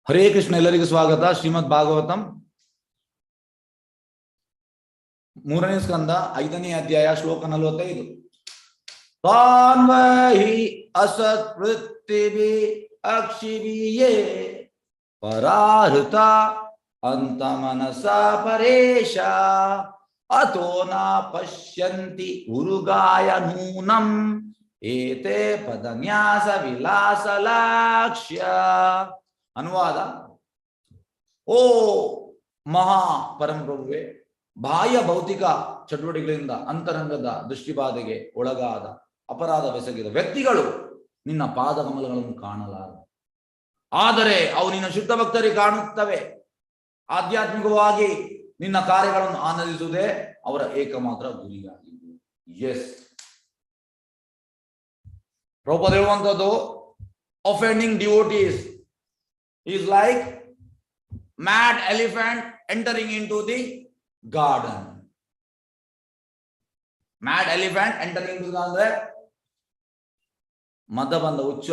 ಹರೇ ಕೃಷ್ಣ. ಎಲ್ಲರಿಗೂ ಸ್ವಾಗತ. ಶ್ರೀಮದ್ ಭಾಗವತಂ 3ನೇ ಸ್ಕಂದ 5ನೇ ಅಧ್ಯಾಯ ಶ್ಲೋಕ 45. ತಾನ್ವಹಿ ಅಸತ್ವೃತ್ತಿಭಿ ಅಕ್ಷಿಭೀಯೇ ಪರಾಹೃತ ಅಂತಮನಸ ಪರೇಶ ಅತೋ ನ ಪಶ್ಯಂತಿ ಉರುಗಾಯ ನೂನಂ ಏತೆ ಪದನ್ಯಾಸ ವಿಲಾಸ ಲಾಕ್ಷ್ಯ. ಅನುವಾದ: ಓ ಮಹಾ ಪರಂಪ್ರಭುವೆ, ಬಾಹ್ಯ ಭೌತಿಕ ಚಟುವಟಿಕೆಗಳಿಂದ ಅಂತರಂಗದ ದೃಷ್ಟಿಬಾಧೆಗೆ ಒಳಗಾದ ಅಪರಾಧವೆಸಗಿದ ವ್ಯಕ್ತಿಗಳು ನಿನ್ನ ಪಾದಕಮಲಗಳನ್ನು ಕಾಣಲಾರರು. ಆದರೆ ಅವು ನಿನ್ನ ಶುದ್ಧ ಭಕ್ತರಿಗೆ ಕಾಣುತ್ತವೆ. ಆಧ್ಯಾತ್ಮಿಕವಾಗಿ ನಿನ್ನ ಕಾರ್ಯಗಳನ್ನು ಆನಂದಿಸುವುದೇ ಅವರ ಏಕಮಾತ್ರ ಗುರಿಯಾಗಿದ್ದು. ಎಸ್, ಪ್ರಭುಪಾದ ಹೇಳುವಂಥದ್ದು, offending devotees is like mad elephant entering into the garden. Mad elephant entering into the ಅಂದ್ರೆ ಮದ ಬಂದ ಉಚ್ಚ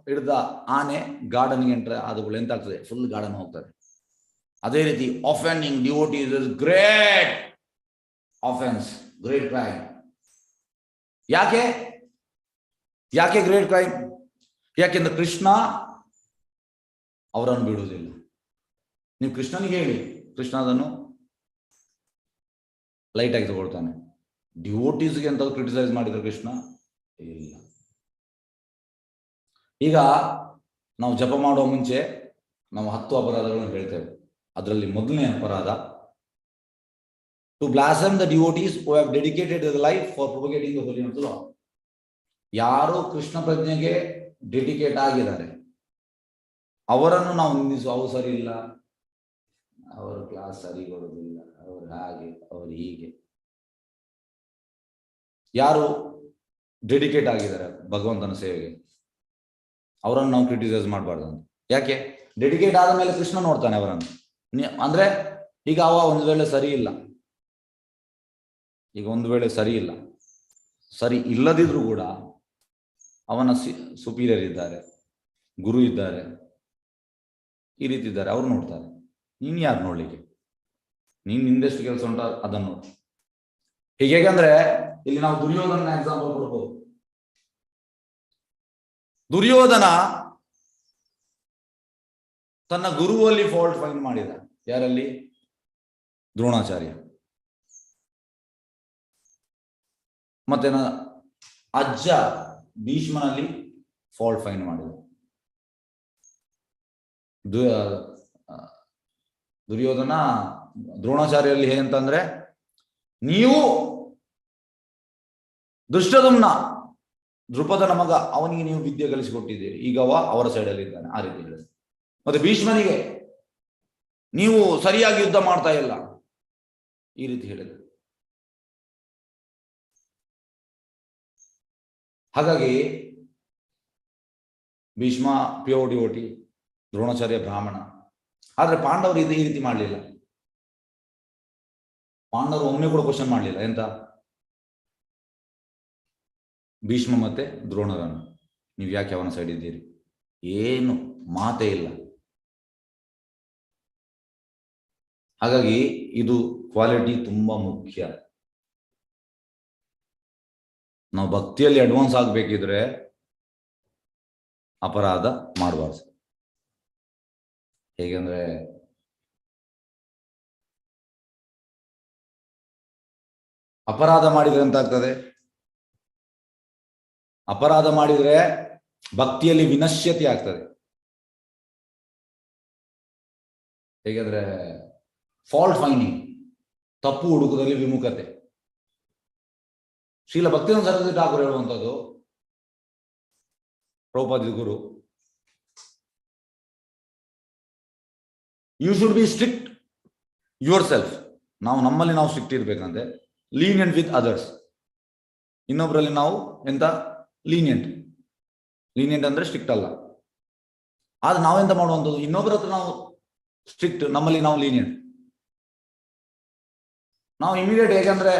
ಹಿಡಿದ ಆನೆ ಗಾರ್ಡನ್ಗೆ ಎಂಟರ್ ಆದಗಳು ಎಂತ ಆಗ್ತದೆ? ಫುಲ್ ಗಾರ್ಡನ್ ಹೋಗ್ತದೆ. ಅದೇ ರೀತಿ offending devotees is great offense, great crime. ಯಾಕೆ ಗ್ರೇಟ್ ಕ್ರೈಮ್? ಯಾಕೆಂದ್ರೆ ಕೃಷ್ಣ ಅವರನ್ನು ಬಿಡುವುದಿಲ್ಲ. ನೀವು ಕೃಷ್ಣನಿಗೆ ಹೇಳಿ, ಕೃಷ್ಣ ಅದನ್ನು ಲೈಟ್ ಆಗಿ ತಗೊಳ್ತಾನೆ. ಡಿವೋಟೀಸ್ಗೆ ಅಂತ ಕ್ರಿಟಿಸೈಸ್ ಮಾಡಿದ್ರೆ ಕೃಷ್ಣ ಇಲ್ಲ. ಈಗ ನಾವು ಜಪ ಮಾಡುವ ಮುಂಚೆ ನಾವು 10 ಅಪರಾಧಗಳನ್ನು ಹೇಳ್ತೇವೆ. ಅದರಲ್ಲಿ ಮೊದಲನೇ ಅಪರಾಧ, to blossom the devotees who have dedicated the life for propagating the holiness of lord. ಯಾರು ಕೃಷ್ಣ ಪ್ರಜ್ಞೆಗೆ ಡೆಡಿಕೇಟ್ ಆಗಿದ್ದಾರೆ ಅವರನ್ನು ನಾವು ನಿಂದಿಸುವ. ಅವು ಸರಿ ಇಲ್ಲ, ಅವರ ಕ್ಲಾಸ್ ಸರಿ ಕೊಡುವುದಿಲ್ಲ, ಅವರು ಹಾಗೆ, ಅವರು ಹೀಗೆ. ಯಾರು ಡೆಡಿಕೇಟ್ ಆಗಿದ್ದಾರೆ ಭಗವಂತನ ಸೇವೆಗೆ ಅವರನ್ನು ನಾವು ಕ್ರಿಟಿಸೈಸ್ ಮಾಡಬಾರ್ದು ಅಂತ. ಯಾಕೆ? ಡೆಡಿಕೇಟ್ ಆದ ಮೇಲೆ ಕೃಷ್ಣ ನೋಡ್ತಾನೆ ಅವರನ್ನು. ಅಂದ್ರೆ ಈಗ ಒಂದು ವೇಳೆ ಸರಿ ಇಲ್ಲ, ಸರಿ ಇಲ್ಲದಿದ್ರು ಕೂಡ ಅವನ ಸುಪೀರಿಯರ್ ಇದ್ದಾರೆ, ಗುರು ಇದ್ದಾರೆ, ಈ ರೀತಿ ಇದ್ದಾರೆ, ಅವ್ರು ನೋಡ್ತಾರೆ. ನೀನ್ ಯಾರು ನೋಡ್ಲಿಕ್ಕೆ? ನೀನ್ ನಿಂದೆಷ್ಟು ಕೆಲಸ ಉಂಟ ಅದನ್ನು ನೋಡಿ. ಹೀಗೇಗಂದ್ರೆ ಇಲ್ಲಿ ನಾವು ದುರ್ಯೋಧನ ಎಕ್ಸಾಂಪಲ್ ಕೊಡ್ಬೋದು. ದುರ್ಯೋಧನ ತನ್ನ ಗುರುವಲ್ಲಿ ಫಾಲ್ಟ್ ಫೈಂಡ್ ಮಾಡಿದ. ಯಾರಲ್ಲಿ? ದ್ರೋಣಾಚಾರ್ಯ. ಮತ್ತೆ ಅಜ್ಜ ಭೀಷ್ಮನಲ್ಲಿ ಫಾಲ್ಟ್ ಫೈಂಡ್ ಮಾಡಿದ. ದುರ್ಯೋಧನ ದ್ರೋಣಾಚಾರ್ಯಲ್ಲಿ ಹೇಗಂತಂದ್ರೆ, ನೀವು ದುಷ್ಟದುಮ್ನ ದೃಪದನ ಮಗ, ಅವನಿಗೆ ನೀವು ವಿದ್ಯೆ ಕಲಿಸಿಕೊಟ್ಟಿದ್ದೀರಿ, ಈಗ ಅವರ ಸೈಡಲ್ಲಿ ಇದ್ದಾನೆ, ಆ ರೀತಿ ಹೇಳಿದ. ಮತ್ತೆ ಭೀಷ್ಮನಿಗೆ ನೀವು ಸರಿಯಾಗಿ ಯುದ್ಧ ಮಾಡ್ತಾ ಇಲ್ಲ, ಈ ರೀತಿ ಹೇಳಿದ. ಹಾಗಾಗಿ ಭೀಷ್ಮ ಪ್ಯೂರ್ ಡಿವೋಟಿ, ದ್ರೋಣಾಚಾರ್ಯ ಬ್ರಾಹ್ಮಣ. ಆದ್ರೆ ಪಾಂಡವರು ಈ ರೀತಿ ಮಾಡಲಿಲ್ಲ. ಪಾಂಡವರು ಒಮ್ಮೆ ಕೂಡ ಕ್ವಶನ್ ಮಾಡಲಿಲ್ಲ. ಎಂತ? ಭೀಷ್ಮ ಮತ್ತೆ ದ್ರೋಣರನ್ನು ನೀವು ಯಾಕೆ ಅವನ ಸೈಡ್ ಇದ್ದೀರಿ? ಏನು ಮಾತೇ ಇಲ್ಲ. ಹಾಗಾಗಿ ಇದು ಕ್ವಾಲಿಟಿ ತುಂಬಾ ಮುಖ್ಯ. ನಾವು ಭಕ್ತಿಯಲ್ಲಿ ಅಡ್ವಾನ್ಸ್ ಆಗ್ಬೇಕಿದ್ರೆ ಅಪರಾಧ ಮಾಡಬಾರ್ದು. ಹೇಗೆಂದ್ರೆ ಅಪರಾಧ ಮಾಡಿದ್ರೆ ಅಂತ ಆಗ್ತದೆ, ಅಪರಾಧ ಮಾಡಿದ್ರೆ ಭಕ್ತಿಯಲ್ಲಿ ವಿನಶ್ಯತೆ ಆಗ್ತದೆ. ಹೇಗೆಂದ್ರೆ ಫಾಲ್ಟ್ ಫೈಂಡಿಂಗ್, ತಪ್ಪು ಹುಡುಕುದಲ್ಲಿ ವಿಮುಖತೆ. ಶ್ರೀಲ ಭಕ್ತಿವೇದಾಂತ ಸರಸ್ವತಿ ಠಾಕೂರ್ ಹೇಳುವಂಥದ್ದು, ಪ್ರಭುಪಾದ ಗುರು, you should be strict yourself. ನಮ್ಮಲ್ಲಿ ನಾವು ಸ್ಟ್ರಿಕ್ಟ್ ಇರ್ಬೇಕಂತೆ. Lenient with others. ಇನ್ನೊಬ್ಬರಲ್ಲಿ ನಾವು ಎಂತ? ಲೀನಿಯಂಟ್ ಅಂದ್ರೆ ಸ್ಟ್ರಿಕ್ಟ್ ಅಲ್ಲ. ಆದ್ರೆ ನಾವೆಂತ ಮಾಡುವಂಥದ್ದು, ಇನ್ನೊಬ್ಬರ ಹತ್ರ ನಾವು ಸ್ಟ್ರಿಕ್ಟ್, ನಮ್ಮಲ್ಲಿ ನಾವು ಲೀನಿಯಂಟ್. ನಾವು ಇಮಿಡಿಯೇಟ್. ಹೇಗಂದ್ರೆ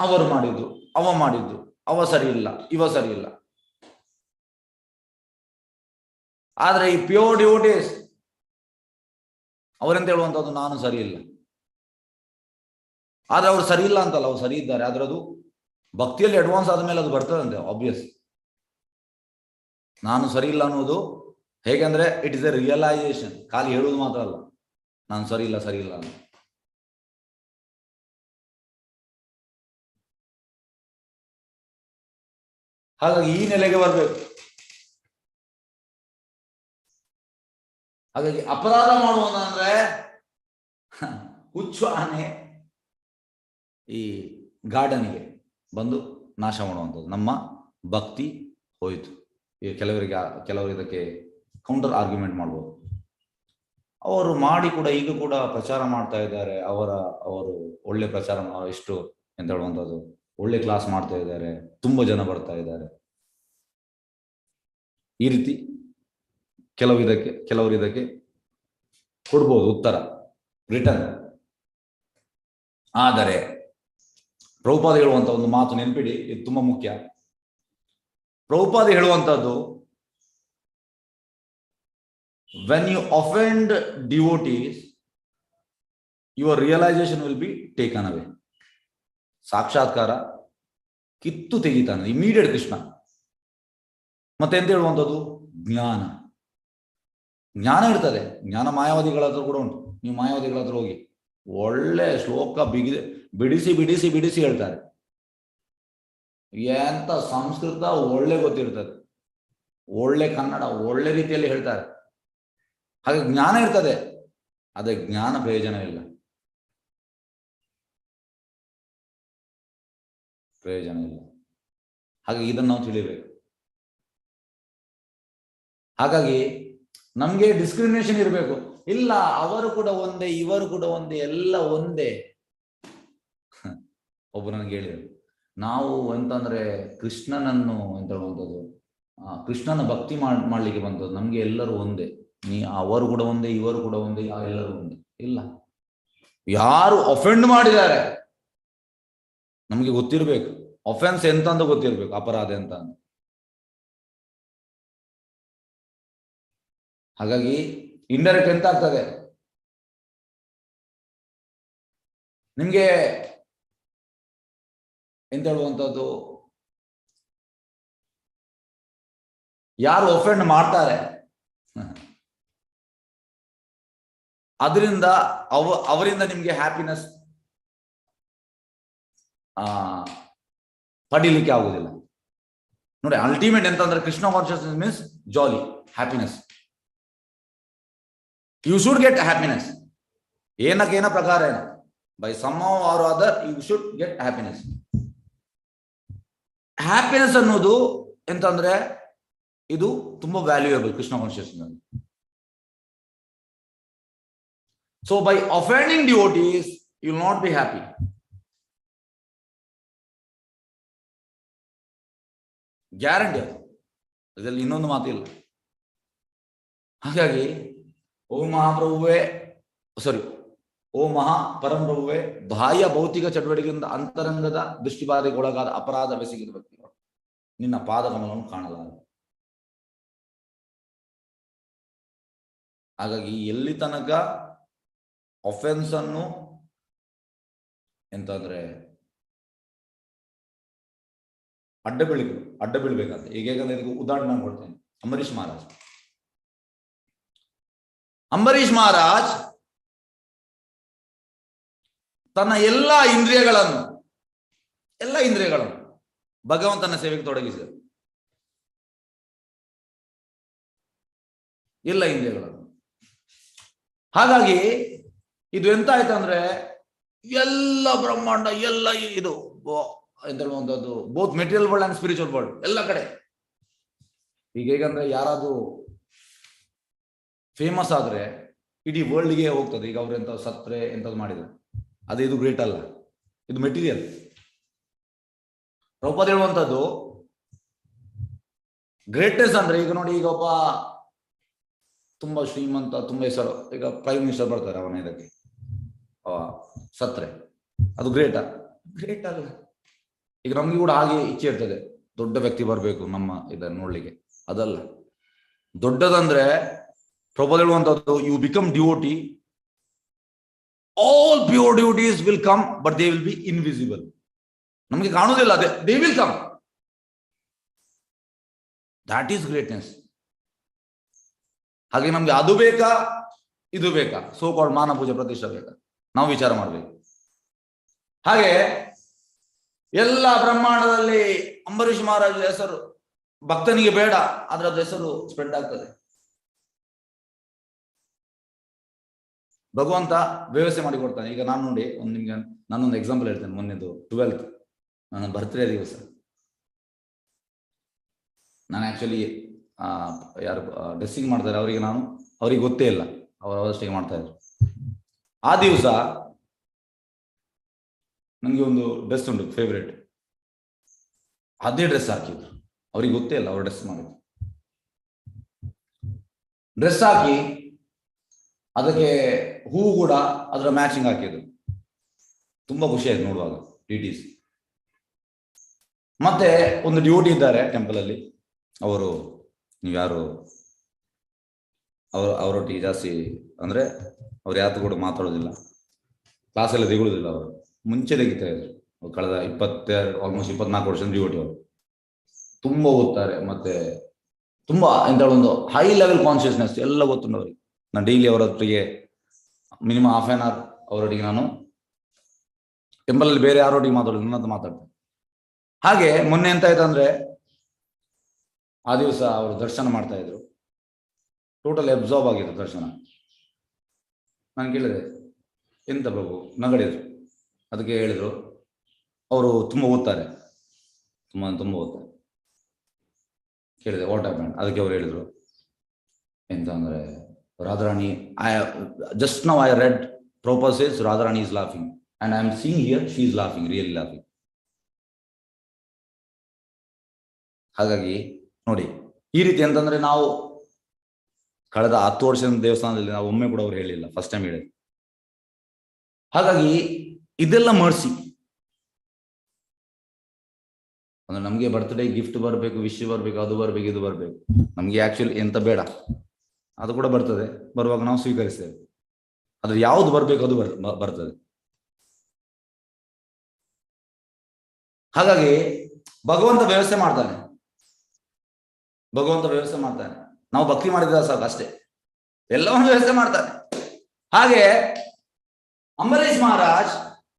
ಅವರು ಮಾಡಿದ್ದು, ಅವ ಸರಿ ಇಲ್ಲ, ಇವ ಸರಿ ಇಲ್ಲ. ಆದ್ರೆ ಈ ಪ್ಯೂರ್ ಡಿವೋಟೀಸ್ ಅವರೆಂತ ಹೇಳುವಂಥದ್ದು ನಾನು ಸರಿ ಇಲ್ಲ. ಆದ್ರೆ ಅವ್ರು ಸರಿ ಇಲ್ಲ ಅಂತಲ್ಲ, ಅವ್ರು ಸರಿ ಇದ್ದಾರೆ. ಆದ್ರೆ ಅದು ಭಕ್ತಿಯಲ್ಲಿ ಅಡ್ವಾನ್ಸ್ ಆದ್ಮೇಲೆ ಅದು ಬರ್ತದಂತೆ ಆಬ್ವಿಯಸ್. ನಾನು ಸರಿ ಇಲ್ಲ ಅನ್ನೋದು ಹೇಗೆಂದ್ರೆ ಇಟ್ ಇಸ್ ಎ ರಿಯಲೈಸೇಷನ್. ಖಾಲಿ ಹೇಳುವುದು ಮಾತ್ರ ಅಲ್ಲ, ನಾನು ಸರಿ ಇಲ್ಲ ಸರಿ ಇಲ್ಲ ಅಂತ. ಹಾಗಾಗಿ ಈ ನೆಲೆಗೆ ಬರಬೇಕು. ಹಾಗಾಗಿ ಅಪರಾಧ ಮಾಡುವುದಂದ್ರೆ ಹುಚ್ಚು ಆನೆ ಈ ಗಾರ್ಡನ್ಗೆ ಬಂದು ನಾಶ ಮಾಡುವಂಥದ್ದು. ನಮ್ಮ ಭಕ್ತಿ ಹೋಯಿತು. ಈಗ ಕೆಲವರು ಇದಕ್ಕೆ ಕೌಂಟರ್ ಆರ್ಗ್ಯುಮೆಂಟ್ ಮಾಡ್ಬೋದು. ಅವರು ಮಾಡಿ ಕೂಡ ಈಗ ಕೂಡ ಪ್ರಚಾರ ಮಾಡ್ತಾ ಇದ್ದಾರೆ. ಅವರು ಒಳ್ಳೆ ಪ್ರಚಾರ ಎಷ್ಟು ಎಂತ ಹೇಳುವಂಥದ್ದು, ಒಳ್ಳೆ ಕ್ಲಾಸ್ ಮಾಡ್ತಾ ಇದ್ದಾರೆ, ತುಂಬಾ ಜನ ಬರ್ತಾ ಇದ್ದಾರೆ. ಈ ರೀತಿ ಕೆಲವರು ಇದಕ್ಕೆ ಕೊಡ್ಬೋದು ಉತ್ತರ, ರಿಟರ್ನ್. ಆದರೆ ಪ್ರಭುಪಾದ ಹೇಳುವಂತ ಒಂದು ಮಾತು ನೆನಪಿಡಿ, ಇದು ತುಂಬಾ ಮುಖ್ಯ. ಪ್ರಭುಪಾದ ಹೇಳುವಂತದ್ದು, when you offend devotees your realization will be taken away. ಸಾಕ್ಷಾತ್ಕಾರ ಕಿತ್ತು ತೆಗಿತಾನೆ ಇಮಿಡಿಯೇಟ್ ಕೃಷ್ಣ. ಮತ್ತೆ ಎಂತ ಹೇಳುವಂಥದ್ದು, ಜ್ಞಾನ ಇರ್ತದೆ. ಜ್ಞಾನ ಮಾಯಾವಾದಿಗಳ ಹತ್ರ ಕೂಡ ಉಂಟು. ನೀವು ಮಾಯಾವಾದಿಗಳ ಹತ್ರ ಹೋಗಿ ಒಳ್ಳೆ ಶ್ಲೋಕ ಬಿಡಿಸಿ ಬಿಡಿಸಿ ಬಿಡಿಸಿ ಹೇಳ್ತಾರೆ. ಎಂತ ಸಂಸ್ಕೃತ ಒಳ್ಳೆ ಗೊತ್ತಿರ್ತದೆ, ಒಳ್ಳೆ ಕನ್ನಡ ಒಳ್ಳೆ ರೀತಿಯಲ್ಲಿ ಹೇಳ್ತಾರೆ. ಹಾಗೆ ಜ್ಞಾನ ಇರ್ತದೆ, ಅದೇ ಜ್ಞಾನ ಪ್ರಯೋಜನ ಇಲ್ಲ. ಹಾಗೆ ಇದನ್ನು ನಾವು ತಿಳಿಬೇಕು. ಹಾಗಾಗಿ ನಮ್ಗೆ ಡಿಸ್ಕ್ರಿಮಿನೇಷನ್ ಇರಬೇಕು. ಇಲ್ಲ ಅವರು ಕೂಡ ಒಂದೇ, ಇವರು ಕೂಡ ಒಂದೇ, ಎಲ್ಲ ಒಂದೇ. ಒಬ್ಬ ನನಗೆ ಹೇಳಿದರು, ನಾವು ಎಂತಂದ್ರೆ ಕೃಷ್ಣನನ್ನು ಎಂತ ಹೇಳುವಂಥದ್ದು, ಕೃಷ್ಣನ ಭಕ್ತಿ ಮಾಡ್ಲಿಕ್ಕೆ ಬಂದದ್ದು, ನಮ್ಗೆ ಎಲ್ಲರೂ ಒಂದೇ. ಅವರು ಕೂಡ ಒಂದೇ, ಇವರು ಕೂಡ ಒಂದೇ, ಎಲ್ಲರೂ ಒಂದೇ. ಇಲ್ಲ, ಯಾರು ಅಫೆಂಡ್ ಮಾಡಿದ್ದಾರೆ ನಮ್ಗೆ ಗೊತ್ತಿರ್ಬೇಕು. ಅಫೆನ್ಸ್ ಎಂತ ಅಂತ ಗೊತ್ತಿರ್ಬೇಕು, ಅಪರಾಧ ಎಂತ ಅಂತ. ಹಾಗಾಗಿ ಇಂಡೈರೆಕ್ಟ್ ಎಂತ ಆಗ್ತದೆ, ನಿಮ್ಗೆ ಎಂತ ಹೇಳುವಂಥದ್ದು, ಯಾರು ಅಫೆಂಡ್ ಮಾಡ್ತಾರೆ ಅದರಿಂದ ಅವರಿಂದ ನಿಮ್ಗೆ ಹ್ಯಾಪಿನೆಸ್ ಪಡೀಲಿಕ್ಕೆ ಆಗುದಿಲ್ಲ. ನೋಡಿ, ಅಲ್ಟಿಮೇಟ್ ಎಂತಂದ್ರೆ Krishna consciousness means jolly, happiness. You should get happiness. ಏನಕ್ಕೇನ ಪ್ರಕಾರ ಏನ, by some or other you should get happiness. Happiness ಅನ್ನೋದು ಎಂತಂದ್ರೆ ಇದು ತುಂಬಾ valuable Krishna consciousness. So by offending devotees you will not be happy. Guarantee ಅದು, ಇದರಲ್ಲಿ ಇನ್ನೊಂದು ಮಾತಿಲ್ಲ. ಹಾಗಾಗಿ ಓ ಮಹಾಪರಂಪ್ರಭುವೇ, ಬಾಹ್ಯ ಭೌತಿಕ ಚಟುವಟಿಕೆಯಿಂದ ಅಂತರಂಗದ ದೃಷ್ಟಿಬಾಧೆಗೆ ಒಳಗಾದ ಅಪರಾಧ ಬೆಸಗಿದ ವ್ಯಕ್ತಿಗಳು ನಿನ್ನ ಪಾದಕಮಲವನ್ನು ಕಾಣಲಾರೆ. ಹಾಗಾಗಿ ಎಲ್ಲಿ ತನಕ ಅಫೆನ್ಸ್ ಅನ್ನು ಎಂತಂದ್ರೆ ಅಡ್ಡ ಬೀಳ್ಬೇಕಂತ. ಈಗ ಹೇಗಂದ್ರೆ ಇದಕ್ಕೆ ಉದಾಹರಣೆ ಕೊಡ್ತೇನೆ. ಅಂಬರೀಷ್ ಮಹಾರಾಜ್ ತನ್ನ ಎಲ್ಲ ಇಂದ್ರಿಯಗಳನ್ನು ಭಗವಂತನ ಸೇವೆಗೆ ತೊಡಗಿಸಿದರು. ಎಲ್ಲ ಇಂದ್ರಿಯಗಳನ್ನು. ಹಾಗಾಗಿ ಇದು ಎಂತ ಆಯ್ತಂದ್ರೆ ಎಲ್ಲ ಬ್ರಹ್ಮಾಂಡ, ಎಲ್ಲ ಇದು ಎಂತ ಹೇಳುವಂಥದ್ದು, both material world and spiritual world, ಎಲ್ಲ ಕಡೆ. ಈಗ ಹೇಗಂದ್ರೆ ಯಾರಾದ್ರೂ ಫೇಮಸ್ ಆದ್ರೆ ಇಡೀ ವರ್ಲ್ಡ್ಗೆ ಹೋಗ್ತದೆ. ಈಗ ಅವ್ರು ಎಂತ ಸತ್ರೆ ಎಂತದ್ದು ಮಾಡಿದ್ರು, ಅದೇ ಇದು ಗ್ರೇಟ್ ಅಲ್ಲ, ಇದು ಮೆಟೀರಿಯಲ್. ಪ್ರಭುಪಾದ ಹೇಳುವಂಥದ್ದು ಗ್ರೇಟ್ನೆಸ್ ಅಂದ್ರೆ, ಈಗ ನೋಡಿ, ಈಗ ಒಬ್ಬ ತುಂಬಾ ಶ್ರೀಮಂತ, ತುಂಬಾ ಹೆಸರು, ಈಗ ಪ್ರೈಮ್ ಮಿನಿಸ್ಟರ್ ಬರ್ತಾರೆ, ಅವನ ಇದಕ್ಕೆ ಸತ್ರೆ, ಅದು ಗ್ರೇಟ್ ಅಲ್ಲ. ಈಗ ನಮ್ಗೆ ಕೂಡ ಹಾಗೆ ಇಚ್ಛೆ ಇರ್ತದೆ, ದೊಡ್ಡ ವ್ಯಕ್ತಿ ಬರಬೇಕು ನಮ್ಮ ಇದನ್ನು ನೋಡ್ಲಿಕ್ಕೆ. ಅದಲ್ಲ, ದೊಡ್ಡದಂದ್ರೆ ಪ್ರಭುಪಾದ ಹೇಳುವಂಥದ್ದು, you become devotee all pure devotees will come, but they will be invisible. ನಮಗೆ ಕಾಣುವುದಿಲ್ಲ, they will come. That is greatness. ಹಾಗೆ ನಮ್ಗೆ ಅದು ಬೇಕಾ ಇದು ಬೇಕಾ, ಸೋ ಕಾಲ್ಡ್ ಮಾನ ಪೂಜೆ ಪ್ರತಿಷ್ಠೆ ಬೇಕಾ, ನಾವು ವಿಚಾರ ಮಾಡಬೇಕು. ಹಾಗೆ ಎಲ್ಲ ಬ್ರಹ್ಮಾಂಡದಲ್ಲಿ ಅಂಬರೀಷ್ ಮಹಾರಾಜ್ ಹೆಸರು ಭಕ್ತನಿಗೆ ಬೇಡ, ಅದರದ್ದು ಹೆಸರು ಸ್ಪ್ರೆಡ್ ಆಗ್ತದೆ. ಭಗವಂತ ವ್ಯವಸ್ಥೆ ಮಾಡಿ ಕೊಡ್ತಾನೆ. ಈಗ ನಾನು ನೋಡಿ ನಿಮ್ಗೆ ನಾನೊಂದು ಎಕ್ಸಾಂಪಲ್ ಹೇಳ್ತೇನೆ. ಮೊನ್ನೆದು 12th ನನ್ನ ಬರ್ತ್ಡೇ ದಿವಸ ನಾನು ಆಕ್ಚುಲಿ ಯಾರು ಡ್ರೆಸ್ಸಿಂಗ್ ಮಾಡ್ತಾರೆ ಅವ್ರಿಗೆ ಗೊತ್ತೇ ಇಲ್ಲ, ಅವರಷ್ಟೇ ಮಾಡ್ತಾ ಇದ್ರು. ಆ ದಿವಸ ನನಗೆ ಒಂದು ಡ್ರೆಸ್ ಉಂಟು ಫೇವ್ರೇಟ್, ಅದೇ ಡ್ರೆಸ್ ಹಾಕಿದ್ರು. ಅವ್ರಿಗೆ ಗೊತ್ತೇ ಇಲ್ಲ, ಅವ್ರು ಡ್ರೆಸ್ ಮಾಡಿದ್ರು. ಡ್ರೆಸ್ ಹಾಕಿ ಅದಕ್ಕೆ ಹೂ ಕೂಡ ಅದರ ಮ್ಯಾಚಿಂಗ್ ಹಾಕಿದ್ರು. ತುಂಬಾ ಖುಷಿ ಆಯ್ತು ನೋಡುವಾಗ ಡಿಟೀಸ್. ಮತ್ತೆ ಒಂದು ಡ್ಯೂಟಿ ಇದ್ದಾರೆ ಟೆಂಪಲ್ ಅಲ್ಲಿ, ಅವರು ನೀವ್ಯಾರು ಅವರೊಟ್ಟಿಗೆ ಜಾಸ್ತಿ ಅಂದ್ರೆ ಅವ್ರು ಯಾತು ಕೂಡ ಮಾತಾಡೋದಿಲ್ಲ, ಕ್ಲಾಸ್ ಎಲ್ಲ ತೆಗೊಳ್ಳೋದಿಲ್ಲ. ಅವರು ಮುಂಚೆ ತೆಗಿತಾ ಇದ್ರು, ಕಳೆದ ಆಲ್ಮೋಸ್ಟ್ 24 ವರ್ಷದ ಡ್ಯೂಟಿ. ಅವರು ತುಂಬಾ ಓದ್ತಾರೆ, ಮತ್ತೆ ತುಂಬಾ ಎಂತ ಒಂದು ಹೈ ಲೆವೆಲ್ ಕಾನ್ಶಿಯಸ್ನೆಸ್ ಎಲ್ಲ ಗೊತ್ತುಂಟು ಅವರಿಗೆ. ನಾನು ಡೈಲಿ ಅವರೊಟ್ಟಿಗೆ ಮಿನಿಮಮ್ ½ an hour ಅವರೊಟ್ಟಿಗೆ ನಾನು ಟೆಂಪಲ್ ಅಲ್ಲಿ ಬೇರೆ ಯಾರೊಟ್ಟಿಗೆ ಮಾತಾಡೋದು, ನನ್ನ ಹತ್ರ ಮಾತಾಡ್ತೇನೆ. ಹಾಗೆ ಮೊನ್ನೆ ಎಂತ ಆಯ್ತಂದ್ರೆ, ಆ ದಿವಸ ಅವರು ದರ್ಶನ ಮಾಡ್ತಾ ಇದ್ರು, ಟೋಟಲ್ ಅಬ್ಸಾರ್ಬ್ ಆಗಿದ್ರು ದರ್ಶನ. ನಾನು ಕೇಳಿದೆ ಎಂತ ಪ್ರಭು, ನಗಡಿದ್ರು. ಅದಕ್ಕೆ ಹೇಳಿದ್ರು ಅವರು ತುಂಬಾ ಓದ್ತಾರೆ, ತುಂಬಾ ಓದ್ತಾರೆ. ಕೇಳಿದೆ ವಾಟ್ ಹ್ಯಾಪನ್. ಅದಕ್ಕೆ ಅವ್ರು ಹೇಳಿದ್ರು ಎಂತ ಅಂದ್ರೆ, Radharani, just now I read Prabhupada says Radharani is laughing and I am seeing here she is laughing, really laughing. ಹಾಗಾಗಿ ನೋಡಿ, ಈ ರೀತಿ ಅಂತಂದ್ರೆ ನಾವು ಕಳೆದ 10 ವರ್ಷದ ದೇವಸ್ಥಾನದಲ್ಲಿ ನಾವು ಒಮ್ಮೆ ಕೂಡ ಅವ್ರು ಹೇಳಿಲ್ಲ, ಫಸ್ಟ್ ಟೈಮ್ ಹೇಳಿದ್ರು. ಹಾಗಾಗಿ ಇದೆಲ್ಲ ಮರ್ಸಿ. ಅಂದ್ರೆ ನಮ್ಗೆ ಬರ್ತ್ಡೇ ಗಿಫ್ಟ್ ಬರಬೇಕು, ವಿಶ್ ಬರಬೇಕು, ಅದು ಬರಬೇಕು, ಇದು ಬರಬೇಕು. ನಮ್ಗೆ ಆಕ್ಚುಲಿ ಎಂತ ಬೇಡ, ಅದು ಕೂಡ ಬರ್ತದೆ. ಬರುವಾಗ ನಾವು ಸ್ವೀಕರಿಸ್ತೇವೆ. ಅದ್ರ ಯಾವ್ದು ಬರ್ಬೇಕು ಅದು ಬರ್ತದೆ. ಹಾಗಾಗಿ ಭಗವಂತ ವ್ಯವಸ್ಥೆ ಮಾಡ್ತಾನೆ, ನಾವು ಭಕ್ತಿ ಮಾಡಿದ್ರೆ ಸಾಕು ಅಷ್ಟೇ, ಎಲ್ಲವನ್ನು ವ್ಯವಸ್ಥೆ ಮಾಡ್ತಾನೆ. ಹಾಗೆ ಅಂಬರೀಷ್ ಮಹಾರಾಜ್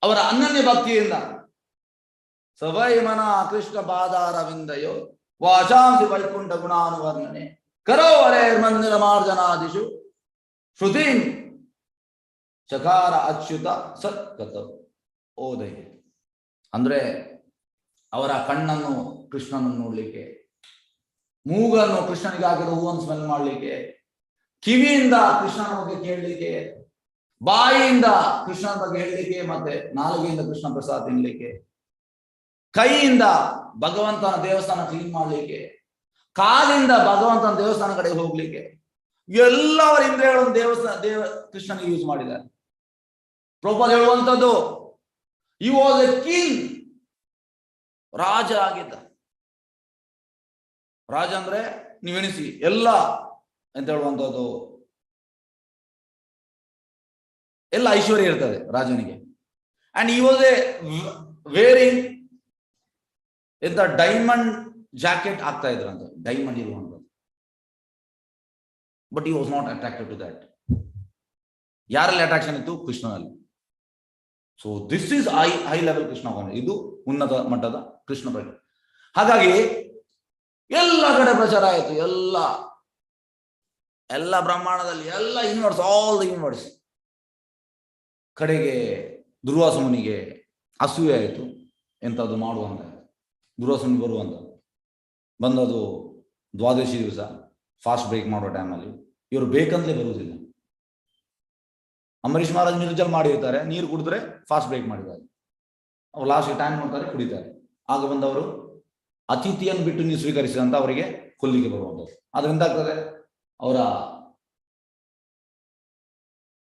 ಅವರ ಅನನ್ಯ ಭಕ್ತಿಯಿಂದ ಸವೈ ಮನ ಕೃಷ್ಣ ಪಾದಾರವಿಂದಯೋ ವಾಚಾಂಸಿ ವೈಕುಂಠ ಗುಣಾನುವರ್ಣನೆ ಕರೋವರೆ ಮಂದಿರ ಮಾರ್ಜನಾದಿಶು ಶ್ರುತಿ ಚಕಾರ ಅಚ್ಯುತ ಸತ್ಕತ ಓದಯ. ಅಂದ್ರೆ ಅವರ ಕಣ್ಣನ್ನು ಕೃಷ್ಣನನ್ನು ನೋಡ್ಲಿಕ್ಕೆ, ಮೂಗನ್ನು ಕೃಷ್ಣನಿಗೆ ಹಾಕಿದ ಹೂವನ್ನು ಸ್ಮೆಲ್ ಮಾಡ್ಲಿಕ್ಕೆ, ಕಿವಿಯಿಂದ ಕೃಷ್ಣನ ಬಗ್ಗೆ ಕೇಳಲಿಕ್ಕೆ, ಬಾಯಿಯಿಂದ ಕೃಷ್ಣನ ಬಗ್ಗೆ ಹೇಳಲಿಕ್ಕೆ, ಮತ್ತೆ ನಾಲಿಗೆಯಿಂದ ಕೃಷ್ಣ ಪ್ರಸಾದ ತಿನ್ಲಿಕ್ಕೆ, ಕೈಯಿಂದ ಭಗವಂತನ ದೇವಸ್ಥಾನ ಕ್ಲೀನ್ ಮಾಡ್ಲಿಕ್ಕೆ, ಕಾಲಿಂದ ಭಗವಂತನ ದೇವಸ್ಥಾನ ಕಡೆ ಹೋಗ್ಲಿಕ್ಕೆ, ಎಲ್ಲ ಅವರ ಇಂದ್ರಿಯಗಳನ್ನು ಕೃಷ್ಣನಿಗೆ ಯೂಸ್ ಮಾಡಿದ್ದಾರೆ. ಪ್ರಭುಪಾದ ಹೇಳುವಂಥದ್ದು, ಈ ವಾಸ್ ಎ ಕಿಂಗ್, ರಾಜ ಆಗಿದ್ದ. ರಾಜ ಅಂದ್ರೆ ನೀವೆಣಿಸಿ ಎಲ್ಲ ಅಂತ ಹೇಳುವಂಥದ್ದು, ಎಲ್ಲ ಐಶ್ವರ್ಯ ಇರ್ತದೆ ರಾಜನಿಗೆ. And he was a wearing ಎಂತ ಡೈಮಂಡ್ ಜಾಕೆಟ್ ಆಗ್ತಾ ಇದ್ರಂತ, ಡೈಮಂಡ್ ಇರುವಂಥದ್ದು. But he was not attracted to that. ಯಾರಲ್ಲಿ ಅಟ್ರಾಕ್ಷನ್ ಇತ್ತು? ಕೃಷ್ಣನಲ್ಲಿ. So this is high level Krishna, ಇದು ಉನ್ನತ ಮಟ್ಟದ ಕೃಷ್ಣ ಬಗ್ಗೆ. ಹಾಗಾಗಿ ಎಲ್ಲ ಕಡೆ ಪ್ರಚಾರ ಆಯಿತು, ಎಲ್ಲ ಬ್ರಹ್ಮಾಂಡದಲ್ಲಿ ಎಲ್ಲ ಯೂನಿವರ್ಸ್, ಆಲ್ ದ ಯೂನಿವರ್ಸ್. ಕಡೆಗೆ ದುರ್ವಾಸ ಮುನಿಗೆ ಅಸೂಯೆ ಆಯಿತು, ಎಂಥದ್ದು ಮಾಡುವಂತ. ದುರ್ವಾಸ ಮುನಿ ಬಂದದು ದ್ವಾದಶಿ ದಿವಸ ಫಾಸ್ಟ್ ಬ್ರೇಕ್ ಮಾಡೋ ಟೈಮಲ್ಲಿ ಇವರು ಬೇಕಂತಲೇ ಬರುವುದಿಲ್ಲ. ಅಂಬರೀಷ್ ಮಹಾರಾಜ್ ನಿರ್ಜಲ್ ಮಾಡಿರ್ತಾರೆ, ನೀರು ಕುಡಿದ್ರೆ ಫಾಸ್ಟ್ ಬ್ರೇಕ್ ಮಾಡಿದ್ದಾರೆ. ಅವ್ರು ಲಾಸ್ಟ್ ಟೈಮ್ ನೋಡ್ತಾರೆ, ಕುಡಿತಾರೆ. ಆಗ ಬಂದವರು ಅತಿಥಿಯನ್ನು ಬಿಟ್ಟು ನೀವು ಸ್ವೀಕರಿಸಿದಂತ ಅವರಿಗೆ ಕೊಲ್ಲಿಗೆ ಬರುವಂಥದ್ದು. ಅದರಿಂದ ಆಗ್ತದೆ, ಅವರ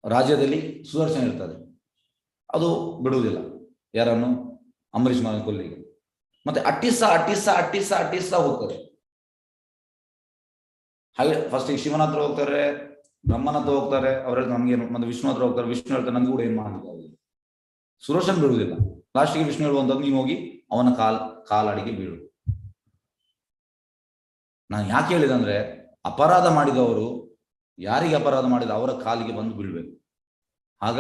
ರಾಜ್ಯದಲ್ಲಿ ಸುದರ್ಶನ ಇರ್ತದೆ, ಅದು ಬಿಡುವುದಿಲ್ಲ ಯಾರನ್ನು? ಅಂಬರೀಷ್ ಮಹಾರಾಜ್ ಕೊಲ್ಲಿಗೆ. ಮತ್ತೆ ಅಟ್ಟಿಸ್ತಾ ಹೋಗ್ತಾರೆ. ಹಾಗೆ ಫಸ್ಟ್ ಶಿವನ ಹತ್ರ ಹೋಗ್ತಾರೆ, ಬ್ರಹ್ಮನ ಹತ್ರ ಹೋಗ್ತಾರೆ, ಅವ್ರಲ್ಲಿ ನಮ್ಗೇನು, ಮತ್ತೆ ವಿಷ್ಣು ಹತ್ರ ಹೋಗ್ತಾರೆ, ವಿಷ್ಣು ಹೇಳ್ತಾರೆ ನನ್ಗೂ ಕೂಡ ಏನ್ ಮಾಡಿಲ್ಲ. ಸುದರ್ಶನ್ ಬಿಡುವುದಿಲ್ಲ. ಲಾಸ್ಟಿಗೆ ವಿಷ್ಣು ಹೇಳುವಂತದ್ದು ನೀನು ಹೋಗಿ ಅವನ ಕಾಲಡಿಗೆ ಬೀಳು. ನಾನು ಯಾಕೆ ಹೇಳಿದೆ ಅಂದ್ರೆ, ಅಪರಾಧ ಮಾಡಿದವರು ಯಾರಿಗೆ ಅಪರಾಧ ಮಾಡಿದ ಅವರ ಕಾಲಿಗೆ ಬಂದು ಬೀಳ್ಬೇಕು, ಆಗ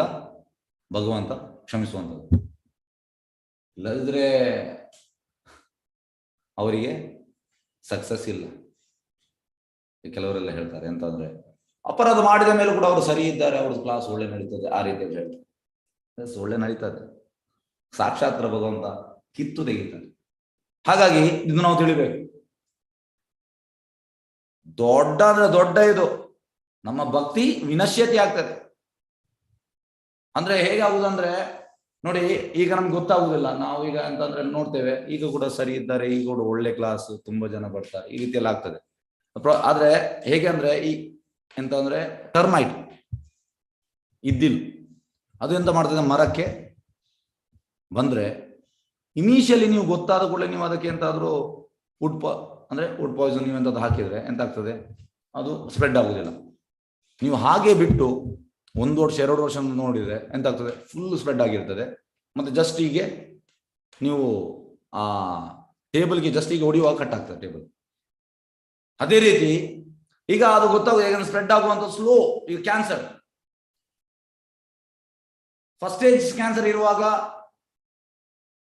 ಭಗವಂತ ಕ್ಷಮಿಸುವಂಥದ್ದು. ಇಲ್ಲದಿದ್ರೆ ಅವರಿಗೆ ಸಕ್ಸಸ್ ಇಲ್ಲ. ಕೆಲವರೆಲ್ಲ ಹೇಳ್ತಾರೆ ಎಂತಂದ್ರೆ, ಅಪರಾಧ ಮಾಡಿದ ಮೇಲೆ ಕೂಡ ಅವರು ಸರಿ ಇದ್ದಾರೆ, ಅವ್ರದ್ದು ಕ್ಲಾಸ್ ಒಳ್ಳೆ ನಡೀತದೆ, ಆ ರೀತಿಯಲ್ಲಿ ಹೇಳ್ತಾರೆ. ಒಳ್ಳೆ ನಡೀತದೆ, ಸಾಕ್ಷಾತ್ ಭಗವಂತ ಕಿತ್ತು ತೆಗಿತಾರೆ. ಹಾಗಾಗಿ ಇದು ನಾವು ತಿಳಿಬೇಕು. ದೊಡ್ಡ ಅಂದ್ರೆ ದೊಡ್ಡ ಇದು ನಮ್ಮ ಭಕ್ತಿ ವಿನಶ್ಯತೆ ಆಗ್ತದೆ. ಅಂದ್ರೆ ಹೇಗೆ ಆಗುದಂದ್ರೆ ನೋಡಿ, ಈಗ ನಮ್ಗೆ ಗೊತ್ತಾಗುದಿಲ್ಲ. ನಾವು ಈಗ ಅಂತಂದ್ರೆ ನೋಡ್ತೇವೆ, ಈಗ ಕೂಡ ಸರಿ ಇದ್ದಾರೆ, ಈಗ ಕೂಡ ಒಳ್ಳೆ ಕ್ಲಾಸ್, ತುಂಬಾ ಜನ ಬರ್ತಾರೆ, ಈ ರೀತಿಯಲ್ಲಿ ಆಗ್ತದೆ. ಆದ್ರೆ ಹೇಗೆ ಅಂದ್ರೆ ಈ ಎಂತ ಅಂದ್ರೆ ಟರ್ಮೈಟ್ ಇದ್ದಿಲ್ಲ, ಅದು ಎಂತ ಮಾಡ್ತದೆ, ಮರಕ್ಕೆ ಬಂದ್ರೆ ಇನಿಷಿಯಲಿ ನೀವು ಗೊತ್ತಾದ ಕೂಡಲೇ ನೀವು ಅದಕ್ಕೆ ಎಂತಾದ್ರೂ ವುಡ್ ಪಾಯ್ಸನ್ ನೀವು ಎಂತಾದ್ರು ಹಾಕಿದ್ರೆ ಎಂತ ಆಗ್ತದೆ, ಅದು ಸ್ಪ್ರೆಡ್ ಆಗುದಿಲ್ಲ. ನೀವು ಹಾಗೆ ಬಿಟ್ಟು 1 ವರ್ಷ 2 ವರ್ಷ ನೋಡಿದ್ರೆ ಎಂತ ಆಗ್ತದೆ, ಫುಲ್ ಸ್ಪ್ರೆಡ್ ಆಗಿರ್ತದೆ. ಮತ್ತೆ ಜಸ್ಟ್ ಹೀಗೆ ನೀವು ಆ ಟೇಬಲ್ಗೆ ಜಸ್ಟ್ ಈಗ ಹೊಡೆಯುವಾಗ ಕಟ್ ಆಗ್ತದೆ ಟೇಬಲ್. ಅದೇ ರೀತಿ ಈಗ ಅದು ಗೊತ್ತಾಗ ಹೇಗೆ ಸ್ಪ್ರೆಡ್ ಆಗುವಂತ ಸ್ಲೋ. ಈಗ ಕ್ಯಾನ್ಸರ್ ಫಸ್ಟ್ ಸ್ಟೇಜ್ ಕ್ಯಾನ್ಸರ್ ಇರುವಾಗ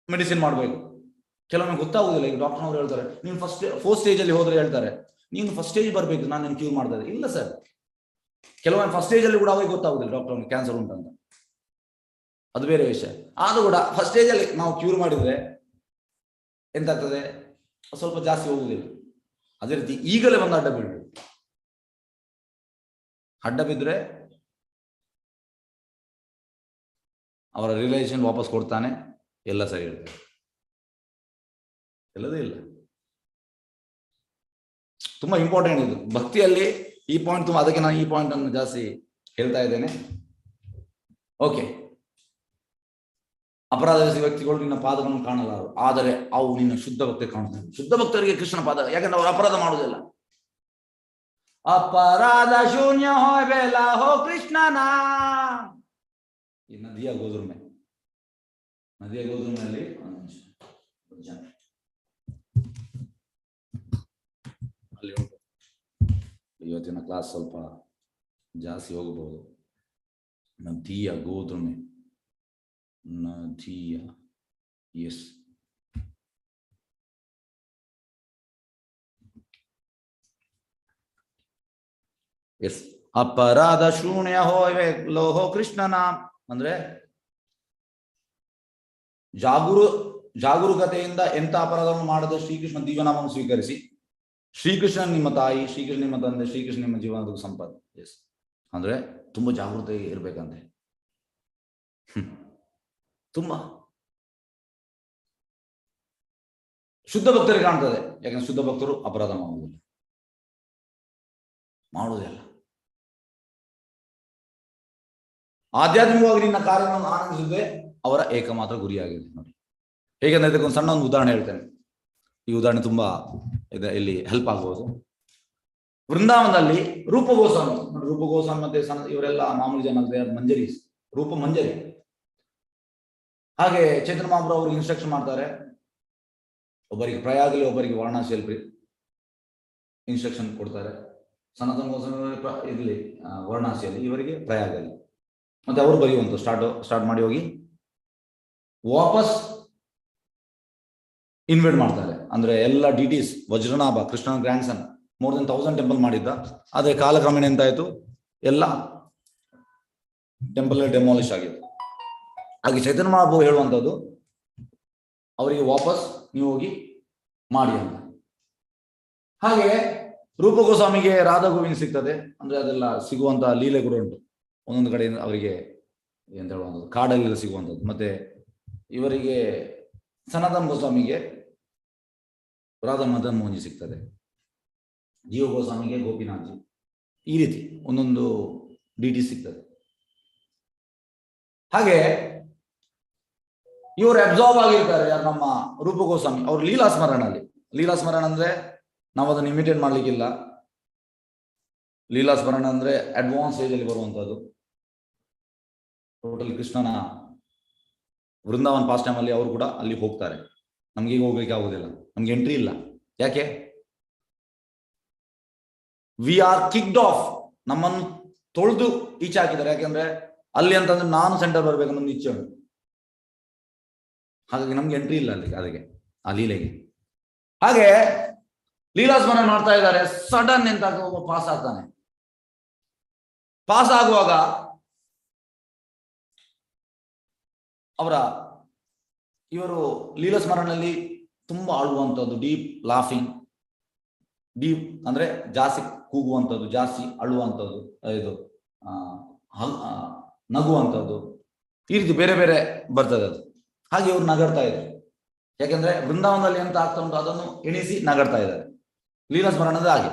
ಮೆಡಿಸಿನ್ ಮಾಡಬೇಕು. ಕೆಲವೊಮ್ಮೆ ಗೊತ್ತಾಗುದಿಲ್ಲ. ಈಗ ಡಾಕ್ಟರ್ನವರು ಹೇಳ್ತಾರೆ, ನೀನು ಫೋರ್ತ್ ಸ್ಟೇಜ್ ಅಲ್ಲಿ ಹೋದ್ರೆ ಹೇಳ್ತಾರೆ, ನೀನು ಫಸ್ಟ್ ಸ್ಟೇಜ್ ಬರ್ಬೇಕು, ನಾನು ನಿನ್ನ ಕ್ಯೂರ್ ಮಾಡ್ತಾ ಇಲ್ಲ ಸರ್. ಕೆಲವೊಮ್ಮೆ ಫಸ್ಟ್ ಸ್ಟೇಜ್ ಅಲ್ಲಿ ಕೂಡ ಅವಾಗ ಗೊತ್ತಾಗುದಿಲ್ಲ ಡಾಕ್ಟರ್ ಕ್ಯಾನ್ಸರ್ ಉಂಟಂತ, ಅದು ಬೇರೆ ವಿಷಯ. ಆದ್ರೂ ಕೂಡ ಫಸ್ಟ್ ಸ್ಟೇಜ್ ಅಲ್ಲಿ ನಾವು ಕ್ಯೂರ್ ಮಾಡಿದ್ರೆ ಎಂತಾಗ್ತದೆ, ಸ್ವಲ್ಪ ಜಾಸ್ತಿ ಹೋಗುದಿಲ್ಲ. ಅದೇ ರೀತಿ ಈಗಲೇ ಒಂದು ಅಡ್ಡ ಬೀಳ್ಬೇಕು. ಅಡ್ಡ ಬಿದ್ರೆ ಅವರ ರಿಲೇಷನ್ ವಾಪಸ್ ಕೊಡ್ತಾನೆ, ಎಲ್ಲ ಸರಿ ಇರ್ತದೆ. ಎಲ್ಲದೇ ಇಲ್ಲ. ತುಂಬಾ ಇಂಪಾರ್ಟೆಂಟ್ ಇದು ಭಕ್ತಿಯಲ್ಲಿ ಈ ಪಾಯಿಂಟ್. ಅದಕ್ಕೆ ನಾನು ಈ ಪಾಯಿಂಟ್ ಅನ್ನು ಜಾಸ್ತಿ ಹೇಳ್ತಾ ಇದ್ದೇನೆ. ಓಕೆ, ಅಪರಾಧ ವ್ಯಕ್ತಿಗಳು ನಿನ್ನ ಪಾದವನ್ನು ಕಾಣಲಾರು, ಆದರೆ ಅವು ನಿನ್ನ ಶುದ್ಧ ಭಕ್ತಿ ಕಾಣುತ್ತವೆ. ಶುದ್ಧ ಭಕ್ತರಿಗೆ ಕೃಷ್ಣನ ಪಾದ, ಯಾಕಂದ್ರೆ ಅವರು ಅಪರಾಧ ಮಾಡುವುದಿಲ್ಲ. ಅಪರಾಧ ಶೂನ್ಯ ಹೋ ಬೇಲ ಹೋ ಕೃಷ್ಣನ. ಈ ನದಿಯ ಗೋಧುಮೆ, ನದಿಯ ಗೋಧುಮೆಯಲ್ಲಿ ಅಲ್ಲಿ ಉಂಟು. ಇವತ್ತಿನ ಕ್ಲಾಸ್ ಸ್ವಲ್ಪ ಜಾಸ್ತಿ ಹೋಗಬಹುದು. ನದಿಯ ಗೋಧುಮೆ, ನದಿಯ ಎಸ್ ಎಸ್ ಅಪರಾಧ ಶೂನ್ಯ ಹೋವೆ ಲೋಹೋ ಕೃಷ್ಣನ. ಅಂದ್ರೆ ಜಾಗರೂಕತೆಯಿಂದ ಎಂತ ಅಪರಾಧವನ್ನು ಮಾಡದೆ ಶ್ರೀಕೃಷ್ಣ ದಿವ್ಯನಾಮವನ್ನು ಸ್ವೀಕರಿಸಿ, ಶ್ರೀಕೃಷ್ಣ ನಿಮ್ಮ ತಾಯಿ, ಶ್ರೀಕೃಷ್ಣ ನಿಮ್ಮ ತಂದೆ, ಶ್ರೀಕೃಷ್ಣ ನಿಮ್ಮ ಜೀವನದ ಸಂಪತ್ತು. ಎಸ್ ಅಂದ್ರೆ ತುಂಬಾ ಜಾಗೃತಿ ಇರ್ಬೇಕಂತೆ. ತುಂಬಾ ಶುದ್ಧ ಭಕ್ತರಿಗೆ ಕಾಣ್ತದೆ, ಯಾಕಂದ್ರೆ ಶುದ್ಧ ಭಕ್ತರು ಅಪರಾಧ ಮಾಡುವುದಿಲ್ಲ. ಆಧ್ಯಾತ್ಮಿಕವಾಗಿ ನಿನ್ನ ಕಾರ್ಯವನ್ನು ಆನಂದಿಸುವುದೇ ಅವರ ಏಕಮಾತ್ರ ಗುರಿಯಾಗಿದೆ. ನೋಡಿ, ಹೇಗೆಂದ್ರೆ ಇದಕ್ಕೊಂದು ಸಣ್ಣ ಒಂದು ಉದಾಹರಣೆ ಹೇಳ್ತೇನೆ. ಈ ಉದಾಹರಣೆ ತುಂಬಾ ಇಲ್ಲಿ ಹೆಲ್ಪ್ ಆಗಬಹುದು. ವೃಂದಾವನದಲ್ಲಿ ರೂಪ ಗೋಸ್ವಾಮಿ ಮತ್ತೆ ಇವರೆಲ್ಲ ಮಾಮೂಲಿ ಜನ, ಮಂಜರಿ, ರೂಪ ಮಂಜರಿ. ಹಾಗೆ ಚೇತನ ಮಹಾಪ್ರಭು ಅವ್ರಿಗೆ ಇನ್ಸ್ಟ್ರಕ್ಷನ್ ಮಾಡ್ತಾರೆ, ಒಬ್ಬರಿಗೆ ಪ್ರಯಾಗಲಿ, ಒಬ್ಬರಿಗೆ ವಾರಣಾಸಿಯಲ್ಲಿ ಇನ್ಸ್ಟ್ರಕ್ಷನ್ ಕೊಡ್ತಾರೆ. ಸನಾತನ ಗೋಸ್ವಾಮಿ ಇರಲಿ ವಾರಣಾಸಿಯಲ್ಲಿ, ಇವರಿಗೆ ಪ್ರಯಾಗಲ್ಲಿ. ಮತ್ತೆ ಅವರು ಬರೆಯುವಂತ ಸ್ಟಾರ್ಟ್ ಮಾಡಿ ಹೋಗಿ ವಾಪಸ್ ಇನ್ವೈಟ್ ಮಾಡ್ತಾರೆ. ಅಂದ್ರೆ ಎಲ್ಲ ಡಿಟೀಸ್, ವಜ್ರನಾಭ ಕೃಷ್ಣನ ಗ್ರ್ಯಾಂಡ್ ಸನ್, more than 1000 ಟೆಂಪಲ್ ಮಾಡಿದ್ದ. ಆದ್ರೆ ಕಾಲಕ್ರಮೇಣ ಎಂತಾಯ್ತು, ಎಲ್ಲ ಟೆಂಪಲ್ ಡೆಮಾಲಿಶ್ ಆಗಿದೆ. ಹಾಗೆ ಚೈತನ್ಯ ಮಹಾಪ್ರಭು ಹೇಳುವಂಥದ್ದು, ಅವರಿಗೆ ವಾಪಸ್ ನೀವು ಹೋಗಿ ಮಾಡಿ ಅಂತ. ಹಾಗೆ ರೂಪ ಗೋಸ್ವಾಮಿಗೆ ರಾಧಾ ಗೋವಿಂದ್ ಸಿಗ್ತದೆ. ಅಂದ್ರೆ ಅದೆಲ್ಲ ಸಿಗುವಂತ ಲೀಲೆ ಕೂಡ ಉಂಟು. ಒಂದೊಂದು ಕಡೆಯಿಂದ ಅವರಿಗೆ ಎಂತ ಹೇಳುವಂಥದ್ದು, ಕಾಡಲ್ಲೆಲ್ಲ ಸಿಗುವಂಥದ್ದು. ಮತ್ತೆ ಇವರಿಗೆ ಸನಾತನ ಗೋಸ್ವಾಮಿಗೆ ರಾಧಾ ಮದನ್ ಮೋಹನ್ಜಿ ಸಿಗ್ತದೆ, ಜೀವ ಗೋಸ್ವಾಮಿಗೆ ಗೋಪಿನಾಥ್ಜಿ. ಈ ರೀತಿ ಒಂದೊಂದು ಡಿಟಿ ಸಿಗ್ತದೆ. ಹಾಗೆ ಇವರು ಅಬ್ಸಾರ್ವ್ ಆಗಿರ್ತಾರೆ. ಯಾರು ನಮ್ಮ ರೂಪ ಗೋಸ್ವಾಮಿ, ಅವರು ಲೀಲಾಸ್ಮರಣ ಅಂದ್ರೆ ನಾವು ಅದನ್ನು ಇಮಿಟೇಟ್ ಮಾಡ್ಲಿಕ್ಕಿಲ್ಲ. ಲೀಲಾ ಸ್ಮರಣ ಅಂದ್ರೆ ಅಡ್ವಾನ್ಸ್ ಸ್ಟೇಜ್ ಅಲ್ಲಿ ಬರುವಂತದ್ದು. ಟೋಟಲ್ ಕೃಷ್ಣನ ವೃಂದಾವನ್ ಪಾಸ್ಟ್ ಟೈಮ್ ಅಲ್ಲಿ ಅವರು ಕೂಡ ಅಲ್ಲಿ ಹೋಗ್ತಾರೆ. ನಮ್ಗೆ ಈಗ ಹೋಗ್ಲಿಕ್ಕೆ ಆಗುದಿಲ್ಲ, ನಮ್ಗೆ ಎಂಟ್ರಿ ಇಲ್ಲ. ಯಾಕೆ? ವಿ ಆರ್ ಕಿಕ್ಡ್ ಆಫ್, ನಮ್ಮನ್ನು ತೊಳೆದು ಈಚೆ ಹಾಕಿದ್ದಾರೆ. ಯಾಕೆಂದ್ರೆ ಅಲ್ಲಿ ಅಂತಂದ್ರೆ ನಾನು ಸೆಂಟರ್ ಬರ್ಬೇಕು ನಮ್ದು ಇಚ್ಛೆ ಉಂಟು, ಹಾಗಾಗಿ ನಮ್ಗೆ ಎಂಟ್ರಿ ಇಲ್ಲ ಅಲ್ಲಿ ಅದಕ್ಕೆ, ಆ ಲೀಲೆಗೆ. ಹಾಗೆ ಲೀಲಾ ಸ್ಮರಣ ಮಾಡ್ತಾ ಇದ್ದಾರೆ, ಸಡನ್ ಎಂತ ಒಬ್ಬ ಪಾಸ್ ಆಗ್ತಾನೆ. ಪಾಸ್ ಆಗುವಾಗ ಇವರು ಲೀಲಾ ಸ್ಮರಣದಲ್ಲಿ ತುಂಬಾ ಅಳುವಂಥದ್ದು, ಡೀಪ್ ಲಾಫಿಂಗ್, ಡೀಪ್ ಅಂದ್ರೆ ಜಾಸ್ತಿ ಕೂಗುವಂಥದ್ದು, ಜಾಸ್ತಿ ಅಳುವಂಥದ್ದು, ಇದು ನಗುವಂಥದ್ದು, ಈ ರೀತಿ ಬೇರೆ ಬೇರೆ ಬರ್ತದೆ ಅದು. ಹಾಗೆ ಇವ್ರು ನಗಡ್ತಾ ಇದ್ರು. ಯಾಕೆಂದ್ರೆ ವೃಂದಾವನದಲ್ಲಿ ಎಂತ ಆಗ್ತಾ ಉಂಟು ಅದನ್ನು ಎಣಿಸಿ ನಗಡ್ತಾ ಇದ್ದಾರೆ. ಲೀಲಾ ಸ್ಮರಣದ ಹಾಗೆ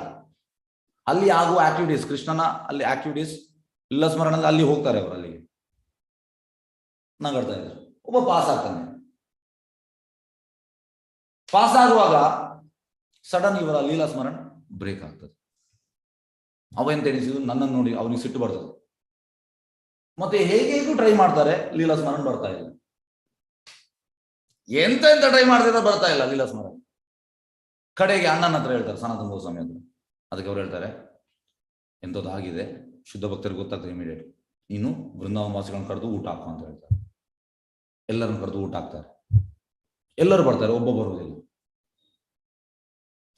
ಅಲ್ಲಿ ಆಗುವ ಆಕ್ಟಿವಿಟೀಸ್, ಕೃಷ್ಣನ ಅಲ್ಲಿ ಆಕ್ಟಿವಿಟೀಸ್ ಲೀಲಾ ಸ್ಮರಣದಲ್ಲಿ ಅಲ್ಲಿ ಹೋಗ್ತಾರೆ ಅವರು, ಅಲ್ಲಿಗೆ ನಗಡ್ತಾ ಇದ್ದಾರೆ. ಒಬ್ಬ ಪಾಸ್ ಆಗ್ತಾನೆ. ಪಾಸ್ ಆಗುವಾಗ ಸಡನ್ ಇವರ ಲೀಲಾ ಸ್ಮರಣ ಬ್ರೇಕ್ ಆಗ್ತದೆ. ಅವ ಎಂತ ಎಣಿಸಿದ್ರು, ನನ್ನನ್ನು ನೋಡಿ ಅವನಿಗೆ ಸಿಟ್ಟು ಬರ್ತದೆ. ಮತ್ತೆ ಹೇಗೂ ಟ್ರೈ ಮಾಡ್ತಾರೆ, ಲೀಲಾ ಸ್ಮರಣ ಬರ್ತಾ ಇಲ್ಲ. ಎಂತ ಟ್ರೈ ಮಾಡ್ತಿದ್ರೆ ಬರ್ತಾ ಇಲ್ಲ ಲೀಲಾ ಸ್ಮರಣ. ಕಡೆಗೆ ಅಣ್ಣನ ಹತ್ರ ಹೇಳ್ತಾರೆ, ಸನಾತನ ಗೋಸ್ವಾಮಿ ಹತ್ರ. ಅದಕ್ಕೆ ಅವ್ರು ಹೇಳ್ತಾರೆ, ಎಂಥದ್ದು ಆಗಿದೆ, ಶುದ್ಧ ಭಕ್ತರಿಗೆ ಗೊತ್ತಾಗ್ತದೆ ಇಮಿಡಿಯೇಟ್, ನೀನು ಬೃಂದಾವನ ವಾಸಿಗಳನ್ನು ಕರೆದು ಊಟ ಹಾಕು ಅಂತ ಹೇಳ್ತಾರೆ. ಎಲ್ಲರನ್ನು ಕರೆದು ಊಟ ಹಾಕ್ತಾರೆ. ಎಲ್ಲರೂ ಬರ್ತಾರೆ, ಒಬ್ಬ ಬರುವುದಿಲ್ಲ.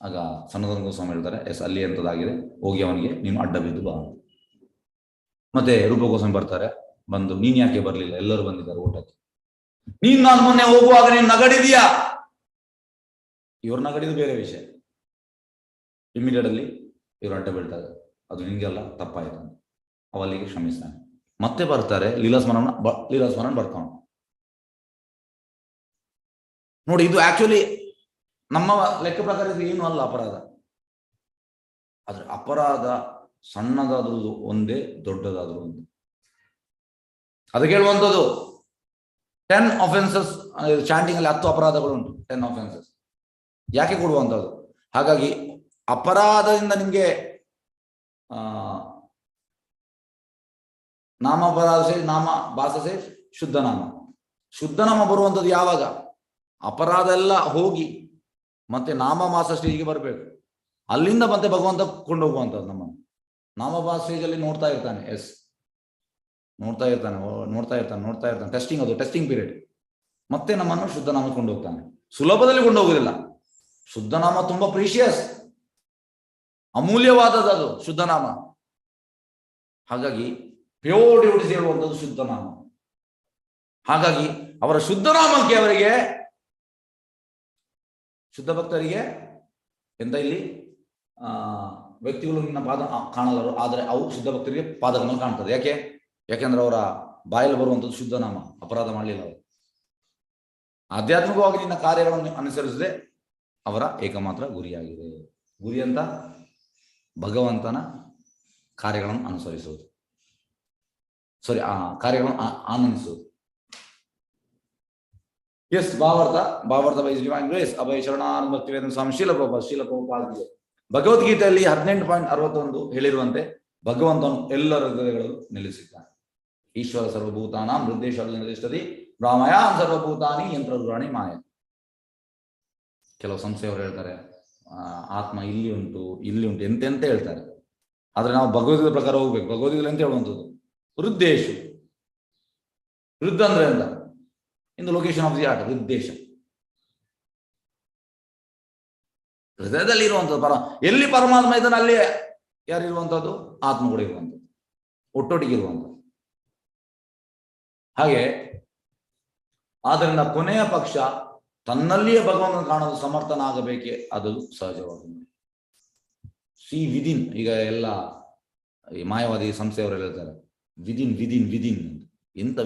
ಆಗ ಸನಾತನ ಗೋಸ್ವಾಮಿ ಹೇಳ್ತಾರೆ, ಎಸ್ ಅಲ್ಲಿ ಎಂಥದ್ದಾಗಿದೆ, ಹೋಗಿ ಅವನಿಗೆ ನೀನು ಅಡ್ಡ ಬಿದ್ದು ಬಾ. ಮತ್ತೆ ರೂಪ ಗೋಸ್ವಾಮಿ ಬರ್ತಾರೆ, ಬಂದು ನೀನ್ ಯಾಕೆ ಬರ್ಲಿಲ್ಲ, ಎಲ್ಲರೂ ಬಂದಿದ್ದಾರೆ ಊಟಕ್ಕೆ, ನೀನ್ ನಾನು ಮೊನ್ನೆ ಹೋಗುವಾಗ ನೀನು ನಗಡಿದೀಯಾ. ಇವ್ರ ನಗಡಿದು ಬೇರೆ ವಿಷಯ. ಇಮಿಡಿಯೇಟ್ ಅಲ್ಲಿ ಇವರು ಅಡ್ಡ ಬೀಳ್ತಾರೆ, ಅದು ನಿಂಗೆಲ್ಲ ತಪ್ಪಾಯ್ತು. ಅವಲ್ಲಿಗೆ ಕ್ಷಮಿಸ್ತಾನೆ. ಮತ್ತೆ ಬರ್ತಾರೆ, ಲೀಲಾ ಸ್ಮರಣ ಬರ್ತಾನೆ. ನೋಡಿ, ಇದು ಆಕ್ಚುಲಿ ನಮ್ಮ ಲೆಕ್ಕ ಪ್ರಕಾರ ಇದು ಏನು ಅಲ್ಲ ಅಪರಾಧ. ಆದ್ರೆ ಅಪರಾಧ ಸಣ್ಣದಾದ್ರೂ ಒಂದೇ, ದೊಡ್ಡದಾದ್ರೂ ಒಂದೇ. ಅದಕ್ಕೆ ಹೇಳುವಂಥದ್ದು 10 offenses. ಚಾಂಟಿಂಗ್ ಅಲ್ಲಿ 10 ಅಪರಾಧಗಳು ಉಂಟು, 10 offenses. ಯಾಕೆ ಕೊಡುವಂಥದ್ದು? ಹಾಗಾಗಿ ಅಪರಾಧದಿಂದ ನಿಮ್ಗೆ ನಾಮಾಪರಾಧ ನಾಮ ಭಾಷೆ ಶುದ್ಧ ನಾಮ ಬರುವಂಥದ್ದು ಯಾವಾಗ? ಅಪರಾಧ ಎಲ್ಲ ಹೋಗಿ ಮತ್ತೆ ನಾಮಮಾಸ ಸ್ಟೇಜ್ಗೆ ಬರಬೇಕು. ಅಲ್ಲಿಂದ ಮತ್ತೆ ಭಗವಂತ ಕೊಂಡೋಗುವಂಥದ್ದು ನಮ್ಮನ್ನು. ನಾಮಭಾಸ ಸ್ಟೇಜಲ್ಲಿ ನೋಡ್ತಾ ಇರ್ತಾನೆ, ಎಸ್ ನೋಡ್ತಾ ಇರ್ತಾನೆ. ಟೆಸ್ಟಿಂಗ್, ಅದು ಟೆಸ್ಟಿಂಗ್ ಪೀರಿಯಡ್. ಮತ್ತೆ ನಮ್ಮನ್ನು ಶುದ್ಧ ನಾಮ ಕೊಂಡೋಗ್ತಾನೆ. ಸುಲಭದಲ್ಲಿ ಕೊಂಡೋಗುದಿಲ್ಲ. ಶುದ್ಧ ನಾಮ ತುಂಬಾ ಪ್ರೀಶಿಯಸ್, ಅಮೂಲ್ಯವಾದದ್ದು ಅದು ಶುದ್ಧ ನಾಮ. ಹಾಗಾಗಿ ಪ್ಯೂರ್ ಡಿವೋಟೀಸ್ ಹೇಳುವಂಥದ್ದು ಶುದ್ಧ ನಾಮ. ಹಾಗಾಗಿ ಅವರ ಶುದ್ಧ ನಾಮಕ್ಕೆ ಅವರಿಗೆ, ಶುದ್ಧ ಭಕ್ತರಿಗೆ ಎಂತ ಇಲ್ಲಿ ವ್ಯಕ್ತಿಗಳು ನಿನ್ನ ಪಾದ ಕಾಣಲಾರು, ಆದರೆ ಅವು ಶುದ್ಧ ಭಕ್ತರಿಗೆ ಪಾದಗಳನ್ನು ಕಾಣ್ತದೆ. ಯಾಕೆಂದ್ರೆ ಅವರ ಬಾಯಲ್ಲಿ ಬರುವಂಥದ್ದು ಶುದ್ಧ ನಾಮ, ಅಪರಾಧ ಮಾಡಲಿಲ್ಲ ಅವರು. ಆಧ್ಯಾತ್ಮಿಕವಾಗಿ ನಿನ್ನ ಕಾರ್ಯಗಳನ್ನು ಅನುಸರಿಸದೆ ಅವರ ಏಕಮಾತ್ರ ಗುರಿಯಾಗಿದೆ. ಗುರಿ ಅಂತ ಭಗವಂತನ ಕಾರ್ಯಗಳನ್ನು ಅನುಸರಿಸುವುದು, ಆ ಕಾರ್ಯಗಳನ್ನು ಆನಂದಿಸುವುದು. ಎಸ್, ಭಾವಾರ್ಥ ಬೈ ಡಿವೈನ್ ಗ್ರೇಸ್ ಅಭಯ ಶರಣಾನಂದ ಭಕ್ತಿವೇದಾಂತ ಸ್ವಾಮಿ ಶ್ರೀಲ ಪ್ರಭುಪಾದ ಭಗವದ್ಗೀತೆಯಲ್ಲಿ 18.61 ಹೇಳಿರುವಂತೆ ಭಗವಂತನು ಎಲ್ಲರ ಹೃದಯಗಳು ನೆಲೆಸಿದ್ದಾನೆ. ಈಶ್ವರ ಸರ್ವಭೂತಾನಾಂ ಹೃದಯೇಶ್ವರ ನಿರ್ದಿಷ್ಟದಿ ಬ್ರಾಹ್ಮಯಾಂ ಸರ್ವಭೂತಾನಿ ಯಂತ್ರರುರಾಣಿ ಮಾಯ. ಕೆಲವು ಸಂಸ್ಥೆಯವರು ಹೇಳ್ತಾರೆ ಆತ್ಮ ಇಲ್ಲಿ ಉಂಟು ಎಂತೆಂತ ಹೇಳ್ತಾರೆ. ಆದ್ರೆ ನಾವು ಭಗವದ್ಗೀತೆ ಪ್ರಕಾರ ಹೋಗ್ಬೇಕು. ಭಗವದ್ಗೀತೆ ಅಂತ ಹೇಳುವಂಥದ್ದು ಹೃದ್ದೇಶು. ಹೃದ್ ಅಂದ್ರೆ ಎಂತ? In the location of the heart, ಹೃದ್ದೇಶ. ಹೃದಯದಲ್ಲಿ ಇರುವಂಥದ್ದು ಎಲ್ಲಿ ಪರಮಾತ್ಮ ಇದ್ದಾನೆ ಅಲ್ಲಿ ಯಾರಿರುವಂಥದ್ದು? ಆತ್ಮ ಕೂಡ ಇರುವಂಥದ್ದು, ಒಟ್ಟೊಟ್ಟಿಗೆ ಇರುವಂಥದ್ದು. ಹಾಗೆ ಆದ್ದರಿಂದ ಕೊನೆಯ ಪಕ್ಷ ತನ್ನಲ್ಲಿಯೇ ಭಗವಂತನ ಕಾಣಲು ಸಮರ್ಥನಾಗಬೇಕೆ, ಅದು ಸಹಜವಾದ ಸಿ ವಿದಿನ್. ಈಗ ಎಲ್ಲ ಈ ಮಾಯವಾದಿ ಸಂಸ್ಥೆಯವರೆಲ್ಲ ಹೇಳ್ತಾರೆ ವಿದಿನ್. ಎಂತ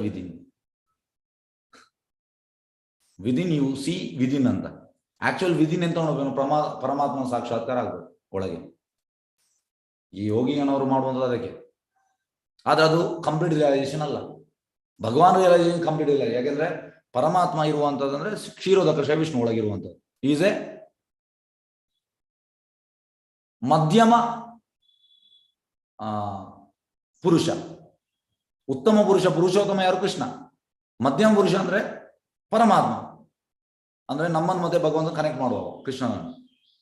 ವಿದಿನ್ ಯು ಸಿ ವಿದಿನ್ ಅಂತ. ಆಕ್ಚುಯಲ್ ವಿದಿನ್ ಎಂತ ಪರಮಾತ್ಮ ಸಾಕ್ಷಾತ್ಕಾರ ಆಗ್ಬೇಕು ಒಳಗೆ. ಈ ಯೋಗಿಗನವರು ಮಾಡುವಂಥದ್ದು ಅದಕ್ಕೆ. ಆದ್ರೆ ಅದು ಕಂಪ್ಲೀಟ್ ರಿಯಲೈಸೇಷನ್ ಅಲ್ಲ. ಭಗವಾನ್ ರಿಯಲೈಸೇಷನ್ ಕಂಪ್ಲೀಟ್ ಇಲ್ಲ. ಯಾಕೆಂದ್ರೆ ಪರಮಾತ್ಮ ಇರುವಂತದ್ದು ಅಂದ್ರೆ ಕ್ಷೀರೋದಕ ವಿಷ್ಣು ಒಳಗಿರುವಂಥದ್ದು. ಈಸ್ ಎ ಮಧ್ಯಮ ಪುರುಷ. ಉತ್ತಮ ಪುರುಷ, ಪುರುಷೋತ್ತಮ ಯಾರು? ಕೃಷ್ಣ. ಮಧ್ಯಮ ಪುರುಷ ಅಂದ್ರೆ ಪರಮಾತ್ಮ, ಅಂದ್ರೆ ನಮ್ಮನ್ನು ಮತ್ತೆ ಭಗವಂತ ಕನೆಕ್ಟ್ ಮಾಡುವ ಕೃಷ್ಣನನ್ನು,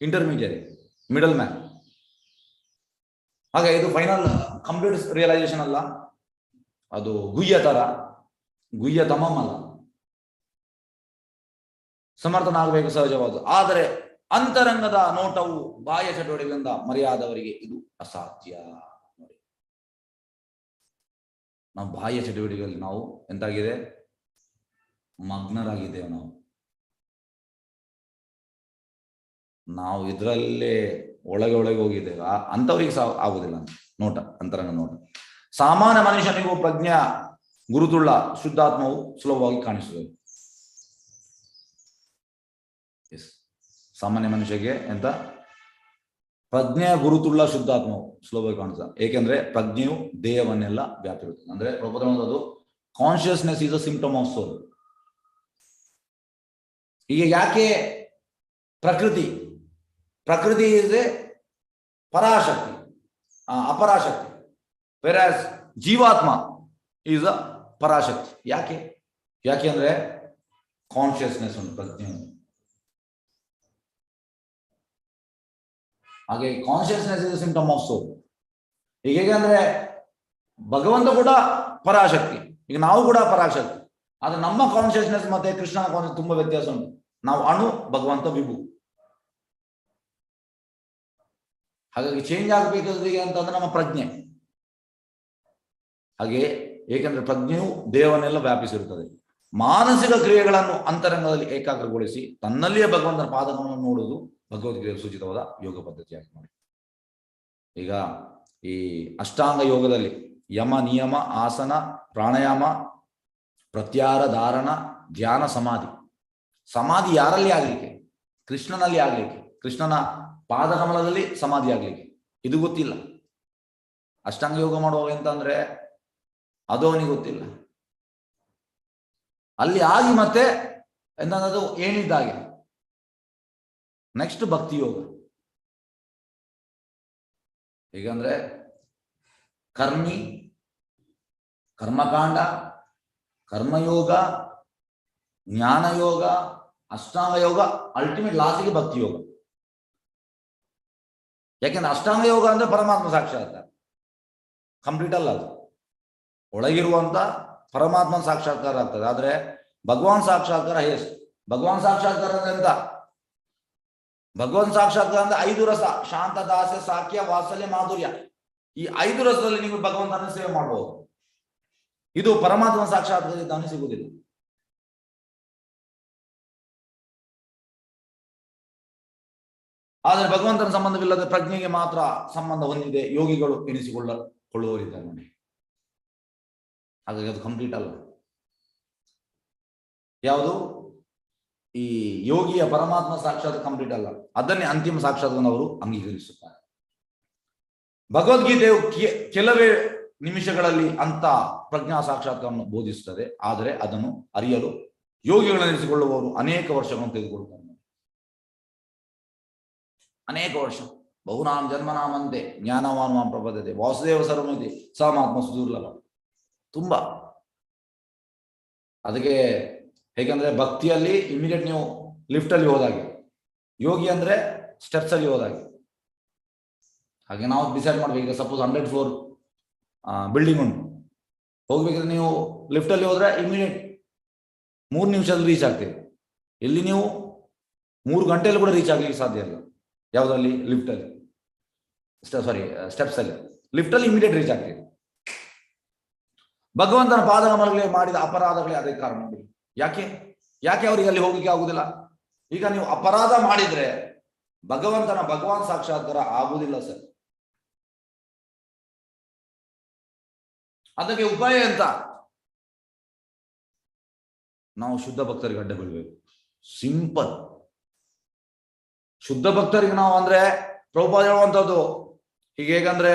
ಇಂಟರ್ಮೀಡಿಯರಿ, ಮಿಡಲ್ ಮ್ಯಾನ್. ಹಾಗೆ ಇದು ಫೈನಲ್ ಕಂಪ್ಲೀಟ್ ರಿಯಲೈಸೇಷನ್ ಅಲ್ಲ, ಅದು ಗುಹ್ಯ ತರ, ಗುಹ್ಯ ತಮಮ್ ಅಲ್ಲ. ಸಮರ್ಥನಾಗಬೇಕು ಸಹಜವಾದ, ಆದರೆ ಅಂತರಂಗದ ನೋಟವು ಬಾಹ್ಯ ಚಟುವಟಿಕೆಗಳಿಂದ ಮರೆಯಾದವರಿಗೆ ಇದು ಅಸಾಧ್ಯ. ನೋಡಿ, ನಾವು ಬಾಹ್ಯ ಚಟುವಟಿಕೆಯಲ್ಲಿ ನಾವು ಎಂತಾಗಿದೆ, ಮಗ್ನರಾಗಿದ್ದೇವೆ. ನಾವು ಇದರಲ್ಲೇ ಒಳಗೆ ಹೋಗಿದ್ದೇವೆ. ಅಂಥವ್ರಿಗೆ ಆಗುದಿಲ್ಲ ನೋಟ, ಅಂತರಂಗ ನೋಟ. ಸಾಮಾನ್ಯ ಮನುಷ್ಯನಿಗೂ ಪ್ರಜ್ಞಾ ಗುರುತುಳ್ಳ ಶುದ್ಧಾತ್ಮವು ಸುಲಭವಾಗಿ ಕಾಣಿಸುತ್ತದೆ. ಸಾಮಾನ್ಯ ಮನುಷ್ಯಗೆ ಎಂತ? ಪ್ರಜ್ಞೆಯ ಗುರುತುಳ್ಳ ಶುದ್ಧಾತ್ಮವು ಸುಲಭವಾಗಿ ಕಾಣಿಸ್ತದೆ. ಏಕೆಂದ್ರೆ ಪ್ರಜ್ಞೆಯು ದೇಹವನ್ನೆಲ್ಲ ವ್ಯಾಪಿರುತ್ತದೆ. ಅಂದ್ರೆ ಪ್ರಬೋಧನದು consciousness is a symptom of soul. ಈಗ ಯಾಕೆ ಪ್ರಕೃತಿ ಇಸ್ ಎ ಪರಾಶಕ್ತಿ, ಅಪರಾಶಕ್ತಿ, ವೆರಾಸ್ ಜೀವಾತ್ಮ ಈಸ್ ಅ ಪರಾಶಕ್ತಿ. ಯಾಕೆ ಅಂದ್ರೆ ಕಾನ್ಶಿಯಸ್ನೆಸ್ ಒಂದು ಪ್ರಜ್ಞೆ. ಹಾಗೆ consciousness is symptom of soul. ಈಗ ಹೇಗೆ ಅಂದ್ರೆ ಭಗವಂತ ಕೂಡ ಪರಾಶಕ್ತಿ, ಈಗ ನಾವು ಕೂಡ ಪರಾಶಕ್ತಿ. ಆದ್ರೆ ನಮ್ಮ ಕಾನ್ಶಿಯಸ್ನೆಸ್ ಮತ್ತೆ ಕೃಷ್ಣನ ಕಾನ್ಶಿಯಸ್ ತುಂಬಾ ವ್ಯತ್ಯಾಸ ಉಂಟು. ನಾವು ಅಣು, ಭಗವಂತ ವಿಭು. ಹಾಗಾಗಿ ಚೇಂಜ್ ಆಗಬೇಕಾದ್ರೆ ಅಂತಂದ್ರೆ ನಮ್ಮ ಪ್ರಜ್ಞೆ. ಹಾಗೆ ಏಕೆಂದ್ರೆ ಪ್ರಜ್ಞೆಯು ದೇಹವನ್ನೆಲ್ಲ ವ್ಯಾಪಿಸಿರುತ್ತದೆ. ಮಾನಸಿಕ ಕ್ರಿಯೆಗಳನ್ನು ಅಂತರಂಗದಲ್ಲಿ ಏಕಾಗ್ರಗೊಳಿಸಿ ತನ್ನಲ್ಲಿಯೇ ಭಗವಂತನ ಪಾದಗಳನ್ನು ನೋಡುವುದು ಭಗವದ್ಗೀತೆಯಲ್ಲಿ ಸೂಚಿತವಾದ ಯೋಗ ಪದ್ಧತಿಯಾಗಿ ಮಾಡಿ. ಈಗ ಈ ಅಷ್ಟಾಂಗ ಯೋಗದಲ್ಲಿ ಯಮ, ನಿಯಮ, ಆಸನ, ಪ್ರಾಣಾಯಾಮ, ಪ್ರತ್ಯಾಹಾರ, ಧಾರಣ, ಧ್ಯಾನ, ಸಮಾಧಿ ಯಾರಲ್ಲಿ ಆಗ್ಲಿಕ್ಕೆ? ಕೃಷ್ಣನಲ್ಲಿ ಆಗ್ಲಿಕ್ಕೆ, ಕೃಷ್ಣನ ಪಾದಕಮಲದಲ್ಲಿ ಸಮಾಧಿ ಆಗ್ಲಿಕ್ಕೆ. ಇದು ಗೊತ್ತಿಲ್ಲ. ಅಷ್ಟಾಂಗ ಯೋಗ ಮಾಡುವಾಗ ಎಂತ ಅಂದ್ರೆ ಅದು ಅವನಿಗೆ ಗೊತ್ತಿಲ್ಲ. ಅಲ್ಲಿ ಆಗಿ ಮತ್ತೆ ಎಂತಂದ್ರೆ ಏನಿದ್ದಾಗೆ. ನೆಕ್ಸ್ಟ್ ಭಕ್ತಿ ಯೋಗ. ಹೇಗಂದ್ರೆ ಕರ್ಮಕಾಂಡ, ಕರ್ಮಯೋಗ, ಜ್ಞಾನಯೋಗ, ಅಷ್ಟಾಂಗ ಯೋಗ, ಅಲ್ಟಿಮೇಟ್ ಲಾಸ್ಟಿಗೆ ಭಕ್ತಿ ಯೋಗ. ಯಾಕೆಂದ್ರೆ ಅಷ್ಟಾಂಗ ಯೋಗ ಅಂದ್ರೆ ಪರಮಾತ್ಮ ಸಾಕ್ಷಾತ್ಕಾರ ಕಂಪ್ಲೀಟ್ ಅಲ್ಲ, ಅದು ಒಳಗಿರುವಂತ ಪರಮಾತ್ಮ ಸಾಕ್ಷಾತ್ಕಾರ ಆಗ್ತದೆ. ಆದ್ರೆ ಭಗವಾನ್ ಸಾಕ್ಷಾತ್ಕಾರ ಭಗವಾನ್ ಸಾಕ್ಷಾತ್ಕಾರ ಅಂದ್ರೆ ಎಂತ? ಭಗವಂತ ಸಾಕ್ಷಾತ್ಕಾರ ಅಂದ್ರೆ 5 ರಸ: ಶಾಂತ, ದಾಸ್ಯ, ಸಾಕ್ಯ, ವಾತ್ಸಲ್ಯ, ಮಾಧುರ್ಯ. ಈ 5 ರಸದಲ್ಲಿ ನೀವು ಭಗವಂತನ ಸೇವೆ ಮಾಡಬಹುದು. ಇದು ಪರಮಾತ್ಮ ಸಾಕ್ಷಾತ್ಕಾರ ಸಿಗುವುದಿಲ್ಲ. ಆದರೆ ಭಗವಂತನ ಸಂಬಂಧವಿಲ್ಲದೆ ಪ್ರಜ್ಞೆಗೆ ಮಾತ್ರ ಸಂಬಂಧ ಹೊಂದಿದೆ ಯೋಗಿಗಳು ಎನಿಸಿಕೊಳ್ಳುವರಿದ್ದಾರೆ ನೋಡಿ. ಹಾಗಾಗಿ ಅದು ಕಂಪ್ಲೀಟ್ ಅಲ್ಲ. ಯಾವುದು ಈ ಯೋಗಿಯ ಪರಮಾತ್ಮ ಸಾಕ್ಷಾತ್ ಕಂಪ್ಲೀಟ್ ಅಲ್ಲ, ಅದನ್ನೇ ಅಂತಿಮ ಸಾಕ್ಷಾತ್ವನ್ನು ಅವರು ಅಂಗೀಕರಿಸುತ್ತಾರೆ. ಭಗವದ್ಗೀತೆಯು ಕೆಲವೇ ನಿಮಿಷಗಳಲ್ಲಿ ಅಂತ ಪ್ರಜ್ಞಾ ಸಾಕ್ಷಾತ್ಕಾರವನ್ನು ಬೋಧಿಸುತ್ತದೆ. ಆದರೆ ಅದನ್ನು ಅರಿಯಲು ಯೋಗಿಗಳನ್ನೆನಿಸಿಕೊಳ್ಳುವವರು ಅನೇಕ ವರ್ಷಗಳನ್ನು ತೆಗೆದುಕೊಳ್ಳುತ್ತಾರೆ. ಅನೇಕ ವರ್ಷ. ಬಹುನಾಂ ಜನ್ಮನಾಮಂತೆ ಜ್ಞಾನವಾನ್ ಮಾಂ ಪ್ರಪದ್ಯತೆ ವಾಸುದೇವ ಸರ್ವಮಿತಿ ಸಮಾತ್ಮ ಸುದುರ್ಲಭ. ತುಂಬಾ ಅದಕ್ಕೆ ಹೇಗೆಂದ್ರೆ ಭಕ್ತಿಯಲ್ಲಿ ಇಮಿಡಿಯೇಟ್ ನೀವು ಲಿಫ್ಟ್ ಅಲ್ಲಿ ಹೋದಾಗೆ, ಯೋಗಿ ಅಂದ್ರೆ ಸ್ಟೆಪ್ಸ್ ಅಲ್ಲಿ ಹೋದಾಗೆ. ಹಾಗೆ ನಾವು ಡಿಸೈಡ್ ಮಾಡ್ಬೇಕು. ಈಗ ಸಪೋಸ್ 100 ಫ್ಲೋರ್ ಬಿಲ್ಡಿಂಗ್ ಉಂಟು, ಹೋಗ್ಬೇಕಿದ್ರೆ ನೀವು ಲಿಫ್ಟ್ ಅಲ್ಲಿ ಹೋದ್ರೆ ಇಮಿಡಿಯೇಟ್ 3 ನಿಮಿಷದಲ್ಲಿ ರೀಚ್ ಆಗ್ತೀವಿ. ಇಲ್ಲಿ ನೀವು 3 ಗಂಟೆಯಲ್ಲಿ ಕೂಡ ರೀಚ್ ಆಗ್ಲಿಕ್ಕೆ ಸಾಧ್ಯ ಇಲ್ಲ. ಯಾವುದಲ್ಲಿ? ಲಿಫ್ಟ್ ಅಲ್ಲಿ, ಸ್ಟೆಪ್ಸ್ ಅಲ್ಲಿ. ಲಿಫ್ಟ್ ಅಲ್ಲಿ ಇಮಿಡಿಯೇಟ್ ರೀಚ್ ಆಗ್ತೀವಿ. ಭಗವಂತನ ಪಾದಕಮಲಗಳಿಗೆ ಮಾಡಿದ ಅಪರಾಧಗಳೇ ಅದೇ ಕಾರಣ. ಯಾಕೆ ಅವರಿಗೆ ಅಲ್ಲಿ ಹೋಗ್ಲಿಕ್ಕೆ ಆಗುದಿಲ್ಲ? ಈಗ ನೀವು ಅಪರಾಧ ಮಾಡಿದ್ರೆ ಭಗವಾನ್ ಸಾಕ್ಷಾತ್ಕಾರ ಆಗುವುದಿಲ್ಲ ಸರ್. ಅದಕ್ಕೆ ಉಪಾಯ ಎಂತ? ನಾವು ಶುದ್ಧ ಭಕ್ತರಿಗೆ ಅಡ್ಡ ಬೀಳ್ಬೇಕು. ಸಿಂಪಲ್. ಶುದ್ಧ ಭಕ್ತರಿಗೆ ನಾವು ಅಂದ್ರೆ ಪ್ರಭುಪಾದ ಹೇಳುವಂಥದ್ದು ಹೀಗೆ. ಹೇಗಂದ್ರೆ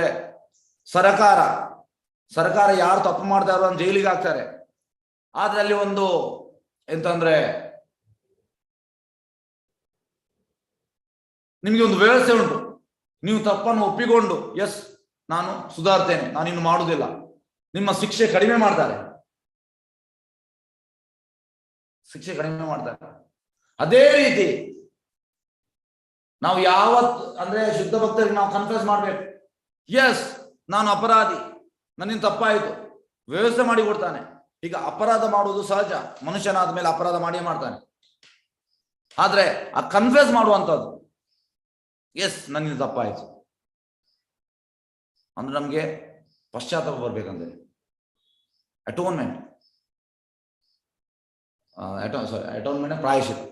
ಸರ್ಕಾರ ಯಾರು ತಪ್ಪು ಮಾಡ್ತಾರೋ ಅಂತ ಜೈಲಿಗೆ ಹಾಕ್ತಾರೆ. ಆದ್ರೆ ಅಲ್ಲಿ ಒಂದು ಎಂತಂದ್ರೆ ನಿಮ್ಗೆ ಒಂದು ವ್ಯವಸ್ಥೆ ಉಂಟು. ನೀವು ತಪ್ಪನ್ನು ಒಪ್ಪಿಕೊಂಡು ಎಸ್ ನಾನು ಸುಧಾರ್ತೇನೆ, ನಾನಿನ್ನು ಮಾಡುವುದಿಲ್ಲ, ನಿಮ್ಮ ಶಿಕ್ಷೆ ಕಡಿಮೆ ಮಾಡ್ತಾರೆ, ಶಿಕ್ಷೆ ಕಡಿಮೆ ಮಾಡ್ತಾರೆ. ಅದೇ ರೀತಿ ನಾವು ಅಂದ್ರೆ ಶುದ್ಧ ಭಕ್ತರಿಗೆ ನಾವು ಕನ್ಫ್ಯೂಸ್ ಮಾಡ್ಬೇಕು. ಎಸ್, ನಾನು ಅಪರಾಧಿ, ನನ್ನಿಂದ ತಪ್ಪಾಯಿತು, ವ್ಯವಸ್ಥೆ ಮಾಡಿ ಕೊಡ್ತಾನೆ. ಈಗ ಅಪರಾಧ ಮಾಡುವುದು ಸಹಜ, ಮನುಷ್ಯನಾದ ಮೇಲೆ ಅಪರಾಧ ಮಾಡಿಯೇ ಮಾಡ್ತಾನೆ. ಆದ್ರೆ ಆ ಕನ್ಫ್ಯೂಸ್ ಮಾಡುವಂಥದ್ದು, ಎಸ್ ನನ್ನಿಂದ ತಪ್ಪಾಯಿತು ಅಂದ್ರೆ ನಮ್ಗೆ ಪಶ್ಚಾತ್ತಾಪ ಬರ್ಬೇಕಂದ್ರೆ ಅಟೋನ್ಮೆಂಟ್, ಪ್ರಾಯಶ್ಚಿತ್ತ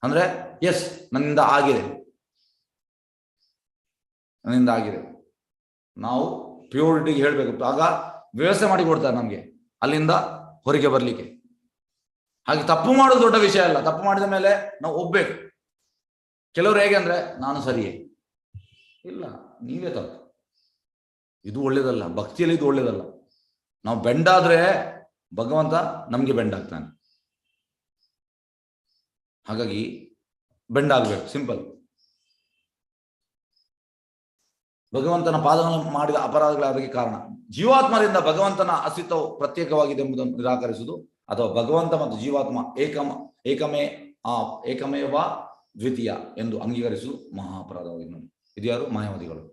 ಅಂದ್ರೆ ಎಸ್ ನನ್ನಿಂದ ಆಗಿದೆ, ನಾವು ಪ್ಯೂರಿಟಿಗೆ ಹೇಳ್ಬೇಕು. ಆಗ ವ್ಯವಸ್ಥೆ ಮಾಡಿ ಕೊಡ್ತಾರೆ ನಮ್ಗೆ ಅಲ್ಲಿಂದ ಹೊರಗೆ ಬರ್ಲಿಕ್ಕೆ. ಹಾಗೆ ತಪ್ಪು ಮಾಡೋದು ದೊಡ್ಡ ವಿಷಯ ಅಲ್ಲ, ತಪ್ಪು ಮಾಡಿದ ಮೇಲೆ ನಾವು ಒಪ್ಬೇಕು. ಕೆಲವರು ಹೇಗೆ ಅಂದ್ರೆ ನಾನು ಸರಿಯೇ, ಇಲ್ಲ ನೀವೇ ತಪ್ಪು, ಇದು ಒಳ್ಳೇದಲ್ಲ, ಭಕ್ತಿಯಲ್ಲಿ ಇದು ಒಳ್ಳೇದಲ್ಲ. ನಾವು ಬೆಂಡಾದ್ರೆ ಭಗವಂತ ನಮ್ಗೆ ಬೆಂಡಾಗ್ತಾನೆ. ಹಾಗಾಗಿ ಬೆಂಡಾಗ್ಬೇಕು, ಸಿಂಪಲ್. ಭಗವಂತನ ಪಾದಗಳನ್ನು ಮಾಡಿದ ಅಪರಾಧಗಳ ಅದಕ್ಕೆ ಕಾರಣ. ಜೀವಾತ್ಮರಿಂದ ಭಗವಂತನ ಅಸ್ತಿತ್ವವು ಪ್ರತ್ಯೇಕವಾಗಿದೆ ಎಂಬುದನ್ನು ನಿರಾಕರಿಸುವುದು, ಅಥವಾ ಭಗವಂತ ಮತ್ತು ಜೀವಾತ್ಮ ಏಕಮೇವ ದ್ವಿತೀಯ ಎಂದು ಅಂಗೀಕರಿಸುವುದು ಮಹಾ ಅಪರಾಧವಾಗಿದೆ. ಇದು ಯಾರು? ಮಾಯಾವಾದಿಗಳು.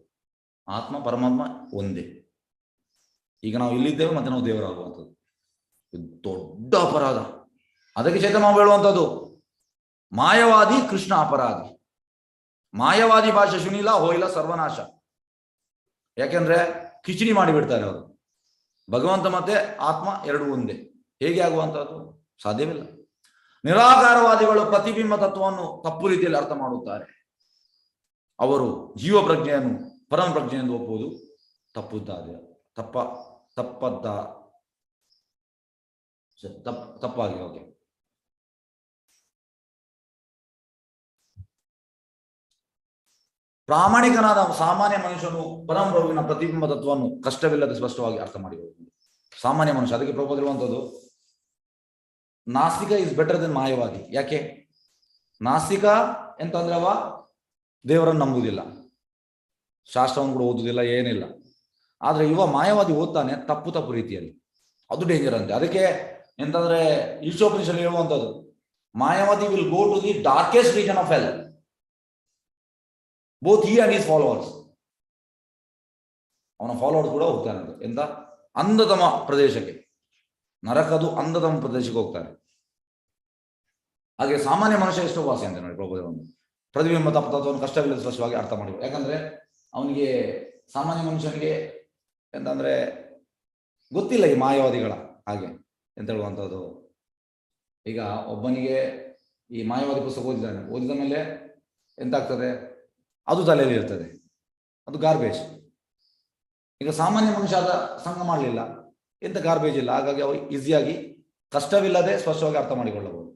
ಆತ್ಮ ಪರಮಾತ್ಮ ಒಂದೇ. ಈಗ ನಾವು ಇಲ್ಲಿದ್ದೇವೆ ಮತ್ತೆ ನಾವು ದೇವರಾಗುವಂಥದ್ದು, ಇದು ದೊಡ್ಡ ಅಪರಾಧ. ಅದಕ್ಕೆ ಚೈತನ್ಯ ಹೇಳುವಂಥದ್ದು, ಮಾಯವಾದಿ ಕೃಷ್ಣ ಅಪರಾಧಿ. ಮಾಯವಾದಿ ಭಾಷೆ ಶುನಿಲ ಹೋಯಿಲ ಸರ್ವನಾಶ. ಯಾಕೆಂದ್ರೆ ಕಿಚಡಿ ಮಾಡಿಬಿಡ್ತಾರೆ ಅವರು. ಭಗವಂತ ಮತ್ತೆ ಆತ್ಮ ಎರಡು ಒಂದೇ, ಹೇಗೆ ಆಗುವಂತಹದ್ದು? ಸಾಧ್ಯವಿಲ್ಲ. ನಿರಾಕಾರವಾದಿಗಳು ಪ್ರತಿಬಿಂಬ ತತ್ವವನ್ನು ತಪ್ಪು ರೀತಿಯಲ್ಲಿ ಅರ್ಥ ಮಾಡುತ್ತಾರೆ. ಅವರು ಜೀವ ಪ್ರಜ್ಞೆಯನ್ನು ಪರಮ ಪ್ರಜ್ಞೆ ಎಂದು ಒಪ್ಪುವುದು ತಪ್ಪಾಗಿದೆ. ಓಕೆ, ಪ್ರಾಮಾಣಿಕನಾದ ಸಾಮಾನ್ಯ ಮನುಷ್ಯನು ಪರಮಪ್ರಭುವಿನ ಪ್ರತಿಬಿಂಬ ತತ್ವವನ್ನು ಕಷ್ಟವಿಲ್ಲದೆ ಸ್ಪಷ್ಟವಾಗಿ ಅರ್ಥ ಮಾಡಿಕೊಳ್ಳುವುದು. ಸಾಮಾನ್ಯ ಮನುಷ್ಯ. ಅದಕ್ಕೆ ಪ್ರಭು ಇರುವಂಥದ್ದು, ನಾಸ್ತಿಕ ಇಸ್ ಬೆಟರ್ ದೆನ್ ಮಾಯವಾದಿ. ಯಾಕೆ? ನಾಸ್ತಿಕ ಎಂತಂದ್ರೆ ಅವ ದೇವರನ್ನು ನಂಬುವುದಿಲ್ಲ, ಶಾಸ್ತ್ರವನ್ನು ಕೂಡ ಓದುವುದಿಲ್ಲ, ಏನಿಲ್ಲ. ಆದ್ರೆ ಇವ ಮಾಯವಾದಿ ಓದ್ತಾನೆ ತಪ್ಪು ರೀತಿಯಲ್ಲಿ, ಅದು ಡೇಂಜರ್ ಅಂತೆ. ಅದಕ್ಕೆ ಎಂತಂದ್ರೆ ಈಶೋಪನಿಷತ್ ಹೇಳುವಂಥದ್ದು, ಮಾಯಾವಾದಿ will go to the darkest region of hell, both he and his followers. ಅವನ ಫಾಲೋವರ್ಸ್ ಕೂಡ ಹೋಗ್ತಾನೆ ಎಂತ ಅಂಧತಮ ಪ್ರದೇಶಕ್ಕೆ, ನರಕದು ಅಂಧತಮ ಪ್ರದೇಶಕ್ಕೆ ಹೋಗ್ತಾರೆ. ಹಾಗೆ ಸಾಮಾನ್ಯ ಮನುಷ್ಯ ಎಷ್ಟು ವಾಸಿ ಅಂತ ನೋಡಿ ಪ್ರಭುದೇವನು ಪ್ರತಿಬಿಂಬ ತತ್ವವನ್ನು ಕಷ್ಟವಿಲ್ಲದ ಸ್ಪಷ್ಟವಾಗಿ ಅರ್ಥ ಮಾಡಿದ್ರು. ಯಾಕಂದ್ರೆ ಅವನಿಗೆ, ಸಾಮಾನ್ಯ ಮನುಷ್ಯನಿಗೆ ಎಂತಂದ್ರೆ ಗೊತ್ತಿಲ್ಲ ಈ ಮಾಯಾವಾದಿಗಳ ಹಾಗೆ ಎಂತ ಹೇಳುವಂಥದ್ದು. ಈಗ ಒಬ್ಬನಿಗೆ ಈ ಮಾಯಾವಾದಿ ಪುಸ್ತಕ ಓದಿದ ಮೇಲೆ ಎಂತಾಗ್ತದೆ? ಅದು ತಲೆಯಲ್ಲಿ ಇರ್ತದೆ, ಅದು ಗಾರ್ಬೇಜ್. ಈಗ ಸಾಮಾನ್ಯ ಮನುಷ್ಯ ಆದ ಸಂಘ ಮಾಡಲಿಲ್ಲ, ಎಂತ ಗಾರ್ಬೇಜ್ ಇಲ್ಲ. ಹಾಗಾಗಿ ಅವು ಈಸಿಯಾಗಿ ಕಷ್ಟವಿಲ್ಲದೆ ಸ್ಪಷ್ಟವಾಗಿ ಅರ್ಥ ಮಾಡಿಕೊಳ್ಳಬಹುದು.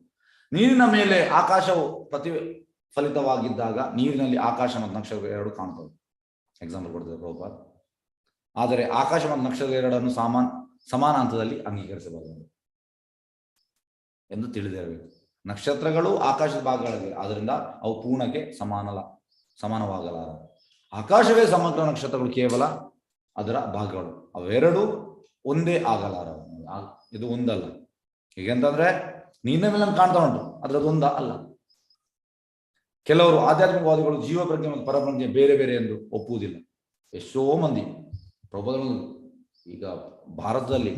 ನೀರಿನ ಮೇಲೆ ಆಕಾಶವು ಪ್ರತಿಫಲಿತವಾಗಿದ್ದಾಗ ನೀರಿನಲ್ಲಿ ಆಕಾಶ ಮತ್ತು ನಕ್ಷತ್ರ ಎರಡು ಕಾಣ್ತವೆ. ಎಕ್ಸಾಂಪಲ್ ಕೊಡ್ತದೆ ಪ್ರಭುಪಾದ. ಆದರೆ ಆಕಾಶ ಮತ್ತು ನಕ್ಷತ್ರ ಎರಡನ್ನು ಸಮಾನ ಹಂತದಲ್ಲಿ ಅಂಗೀಕರಿಸಬಹುದು ಎಂದು ತಿಳಿದಿರಬೇಕು. ನಕ್ಷತ್ರಗಳು ಆಕಾಶದ ಭಾಗಗಳಾಗಿವೆ, ಆದ್ದರಿಂದ ಅವು ಪೂರ್ಣಕ್ಕೆ ಸಮಾನವಾಗಲಾರ. ಆಕಾಶವೇ ಸಮಗ್ರ, ನಕ್ಷತ್ರಗಳು ಕೇವಲ ಅದರ ಭಾಗಗಳು, ಅವೆರಡು ಒಂದೇ ಆಗಲಾರ. ಇದು ಒಂದಲ್ಲ. ಹೀಗೆಂತಂದ್ರೆ ನೀರಿನ ಮೇಲೆ ಕಾಣ್ತಾ ಉಂಟು, ಅದ್ರದ್ದು ಒಂದ ಅಲ್ಲ. ಕೆಲವರು ಆಧ್ಯಾತ್ಮಿಕವಾದಿಗಳು ಜೀವ ಪ್ರಜ್ಞೆ ಮತ್ತು ಪರಪ್ರಜ್ಞೆ ಬೇರೆ ಬೇರೆ ಎಂದು ಒಪ್ಪುವುದಿಲ್ಲ. ಎಷ್ಟೋ ಮಂದಿ ಪ್ರಬಲಗಳು ಈಗ ಭಾರತದಲ್ಲಿ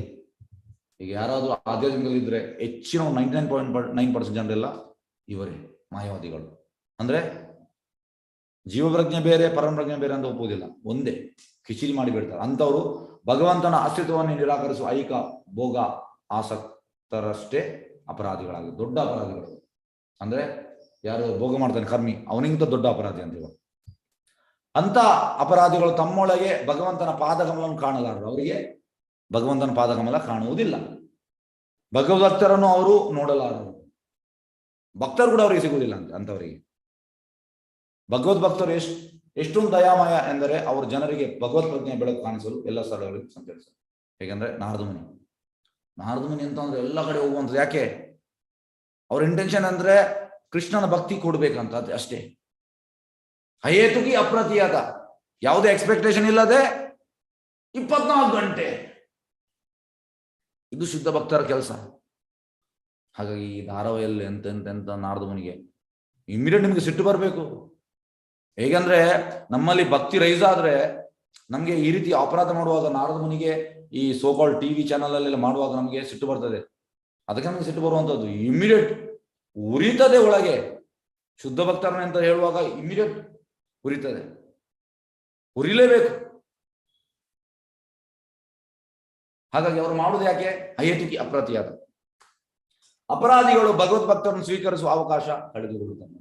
ಈಗ ಯಾರಾದ್ರೂ ಆಧ್ಯಾತ್ಮಿಕದಲ್ಲಿದ್ರೆ ಹೆಚ್ಚಿನ 99.9% ಜನರೆಲ್ಲ ಇವರೇ ಮಾಯಾವಾದಿಗಳು. ಅಂದ್ರೆ ಜೀವಪ್ರಜ್ಞೆ ಬೇರೆ ಪರಮಪ್ರಜ್ಞೆ ಬೇರೆ ಅಂತ ಒಪ್ಪುವುದಿಲ್ಲ, ಒಂದೇ ಕಿಚಿಡಿ ಮಾಡಿ ಬಿಡ್ತಾರೆ. ಅಂಥವ್ರು ಭಗವಂತನ ಅಸ್ತಿತ್ವವನ್ನು ನಿರಾಕರಿಸುವ ಐಕ ಭೋಗ ಆಸಕ್ತರಷ್ಟೇ ಅಪರಾಧಿಗಳಾಗಿ, ದೊಡ್ಡ ಅಪರಾಧಿಗಳು. ಅಂದ್ರೆ ಯಾರು ಭೋಗ ಮಾಡ್ತಾನೆ ಕರ್ಮಿ, ಅವನಿಗಿಂತ ದೊಡ್ಡ ಅಪರಾಧಿ ಅಂತೀವ. ಅಂತ ಅಪರಾಧಿಗಳು ತಮ್ಮೊಳಗೆ ಭಗವಂತನ ಪಾದಕಮಲವನ್ನು ಕಾಣಲಾರರು. ಅವರಿಗೆ ಭಗವಂತನ ಪಾದಕಮಲ ಕಾಣುವುದಿಲ್ಲ. ಭಗವದ್ಭಕ್ತರನ್ನು ಅವರು ನೋಡಲಾರರು. ಭಕ್ತರು ಕೂಡ ಅವರಿಗೆ ಸಿಗುವುದಿಲ್ಲ ಅಂತ. ಅಂಥವರಿಗೆ ಭಗವದ್ಭಕ್ತರು ಎಷ್ಟೊಂದು ದಯಾಮಯ ಎಂದರೆ ಅವರು ಜನರಿಗೆ ಭಗವತ್ ಪ್ರಜ್ಞೆ ಬೆಳಕು ಕಾಣಿಸಲು ಎಲ್ಲ ಸ್ಥಳಗಳಿಗೆ ಸಂಚರಿಸಲು. ಹೇಗೆಂದ್ರೆ ನಾರದ ಮುನಿ ಅಂತ ಅಂದ್ರೆ ಎಲ್ಲ ಕಡೆ ಹೋಗುವಂಥದ್ದು. ಯಾಕೆ? ಅವ್ರ ಇಂಟೆನ್ಷನ್ ಅಂದ್ರೆ ಕೃಷ್ಣನ ಭಕ್ತಿ ಕೊಡ್ಬೇಕಂತ, ಅಷ್ಟೇ. ಹಯೇತುಕಿ ಅಪ್ರತಿಯಾದ, ಯಾವುದೇ ಎಕ್ಸ್ಪೆಕ್ಟೇಷನ್ ಇಲ್ಲದೆ 24 ಗಂಟೆ. ಇದು ಶುದ್ಧ ಭಕ್ತರ ಕೆಲಸ. ಹಾಗಾಗಿ ಈ ಧಾರಾವಾಹಿಯಲ್ಲಿ ಎಂತೆಂತ ನಾರದ ಮುನಿಗೆ ಇಮಿಡಿಯೇಟ್ ನಿಮ್ಗೆ ಸಿಟ್ಟು ಬರಬೇಕು. ಹೇಗಂದ್ರೆ ನಮ್ಮಲ್ಲಿ ಭಕ್ತಿ ರೈಸ್ ಆದ್ರೆ ನಮ್ಗೆ ಈ ರೀತಿ ಅಪರಾಧ ಮಾಡುವಾಗ ನಾರದ ಮುನಿಗೆ ಈ ಸೋಕಾಲ್ಡ್ ಟಿವಿ ಚಾನಲ್ ಅಲ್ಲೆಲ್ಲ ಮಾಡುವಾಗ ನಮ್ಗೆ ಸಿಟ್ಟು ಬರ್ತದೆ. ಅದಕ್ಕೆ ನಮ್ಗೆ ಸಿಟ್ಟು ಬರುವಂತದ್ದು ಇಮಿಡಿಯೇಟ್ ಉರಿತದೆ ಒಳಗೆ. ಶುದ್ಧ ಭಕ್ತರನ್ನ ಅಂತ ಹೇಳುವಾಗ ಇಮಿಡಿಯೇಟ್ ಉರಿತದೆ, ಉರಿಲೇಬೇಕು. ಹಾಗಾಗಿ ಅವರು ಮಾಡುವುದು ಯಾಕೆ? ಅಹೇತುಕಿ ಅಪ್ರತಿಯಾದ. ಅಪರಾಧಿಗಳು ಭಗವದ್ ಭಕ್ತರನ್ನು ಸ್ವೀಕರಿಸುವ ಅವಕಾಶ ಕಳೆದುಕೊಳ್ಳುತ್ತಾರೆ.